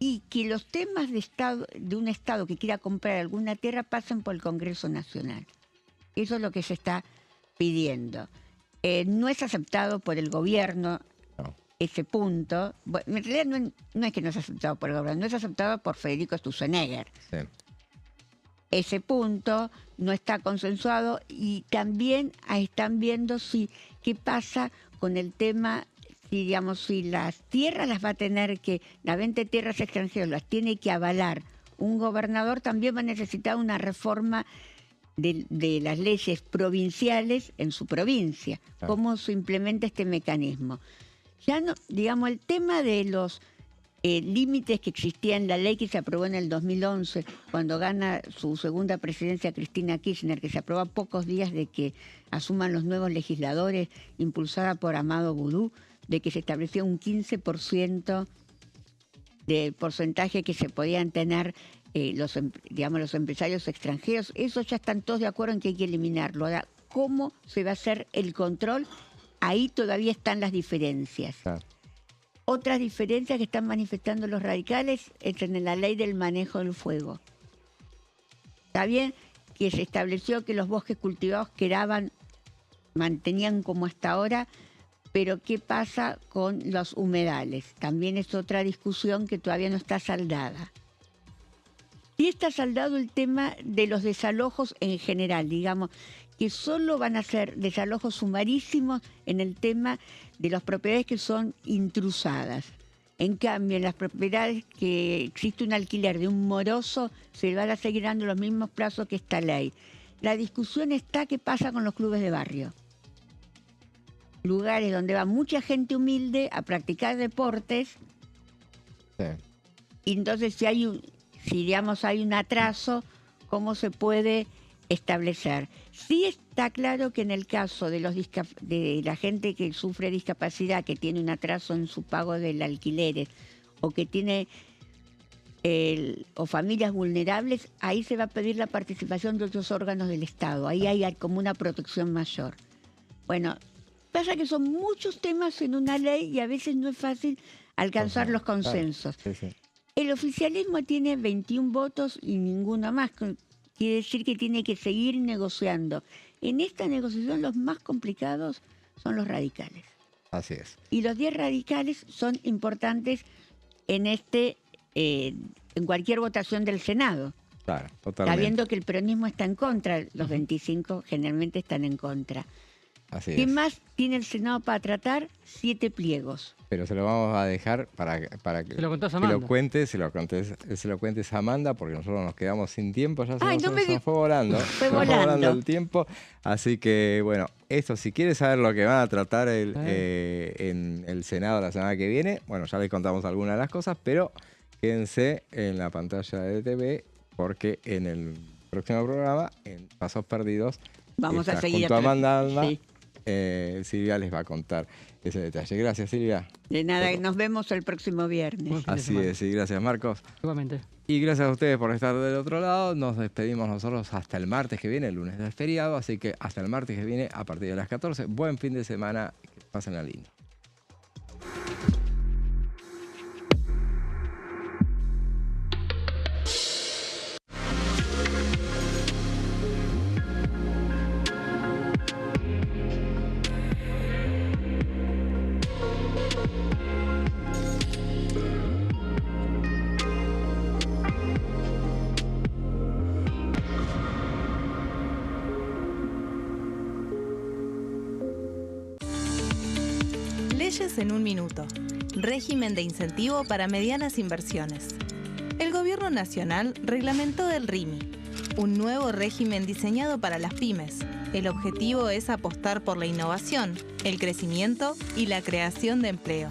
y que los temas de un Estado que quiera comprar alguna tierra pasen por el Congreso Nacional. Eso es lo que se está pidiendo. No es aceptado por el gobierno ese punto. Bueno, en realidad no es que no es aceptado por el gobierno, no es aceptado por Federico Sturzenegger. Sí. Ese punto no está consensuado, y también están viendo qué pasa con el tema, si las tierras las va a tener que, la venta de tierras extranjeras las tiene que avalar un gobernador, también va a necesitar una reforma de las leyes provinciales en su provincia. ¿Cómo se implementa este mecanismo? Ya no, digamos, el tema de los límites que existían en la ley que se aprobó en el 2011, cuando gana su segunda presidencia Cristina Kirchner, que se aprobó a pocos días de que asuman los nuevos legisladores, impulsada por Amado Boudou, de que se estableció un 15% del porcentaje que se podían tener los empresarios extranjeros. Eso ya están todos de acuerdo en que hay que eliminarlo. Ahora, ¿cómo se va a hacer el control? Ahí todavía están las diferencias. Otras diferencias que están manifestando los radicales es en la ley del manejo del fuego. Está bien que se estableció que los bosques cultivados mantenían como hasta ahora, pero ¿qué pasa con los humedales? También es otra discusión que todavía no está saldada. Y está saldado el tema de los desalojos en general, digamos, que solo van a ser desalojos sumarísimos en el tema de las propiedades que son intrusadas. En cambio, en las propiedades que existe un alquiler de un moroso, se van a seguir dando los mismos plazos que esta ley. La discusión está qué pasa con los clubes de barrio. Lugares donde va mucha gente humilde a practicar deportes. Sí. Y entonces si hay un atraso, ¿cómo se puede establecer? Sí está claro que en el caso de la gente que sufre discapacidad, que tiene un atraso en su pago del alquiler, o que tiene o familias vulnerables, ahí se va a pedir la participación de otros órganos del Estado. Ahí hay como una protección mayor. Bueno, pasa que son muchos temas en una ley y a veces no es fácil alcanzar los consensos. Claro. Sí, sí. El oficialismo tiene 21 votos y ninguno más. Quiere decir que tiene que seguir negociando. En esta negociación los más complicados son los radicales. Así es. Y los 10 radicales son importantes en en cualquier votación del Senado. Claro, totalmente. Sabiendo que el peronismo está en contra, los 25 generalmente están en contra. Así ¿Qué es. más tiene el Senado para tratar? 7 pliegos. Pero se lo vamos a dejar para que se lo cuentes a Amanda, porque nosotros nos quedamos sin tiempo, ya se fue volando. Fue volando el tiempo. Así que, bueno, esto, si quieres saber lo que van a tratar en el Senado la semana que viene, bueno, ya les contamos algunas de las cosas, pero quédense en la pantalla de TV, porque en el próximo programa, en Pasos Perdidos, vamos a seguir junto a Amanda. Sí. Silvia les va a contar ese detalle. Gracias, Silvia. De nada, nos vemos el próximo viernes. Así es, y gracias, Marcos. Igualmente. Y gracias a ustedes por estar del otro lado. Nos despedimos nosotros hasta el martes que viene, el lunes es feriado, así que hasta el martes que viene a partir de las 14. Buen fin de semana, que pasen la lindo. Leyes en un minuto. Régimen de incentivo para medianas inversiones. El Gobierno Nacional reglamentó el RIMI, un nuevo régimen diseñado para las pymes. El objetivo es apostar por la innovación, el crecimiento y la creación de empleo.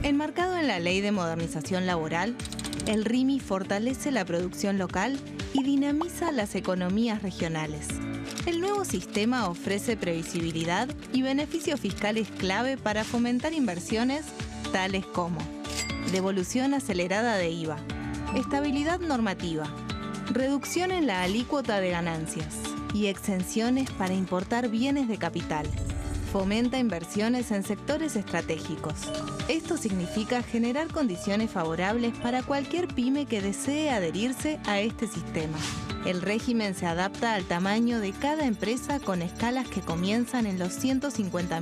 Enmarcado en la Ley de Modernización Laboral, el RIMI fortalece la producción local y dinamiza las economías regionales. El nuevo sistema ofrece previsibilidad y beneficios fiscales clave para fomentar inversiones tales como devolución acelerada de IVA, estabilidad normativa, reducción en la alícuota de ganancias y exenciones para importar bienes de capital. Fomenta inversiones en sectores estratégicos. Esto significa generar condiciones favorables para cualquier pyme que desee adherirse a este sistema. El régimen se adapta al tamaño de cada empresa con escalas que comienzan en los 150.000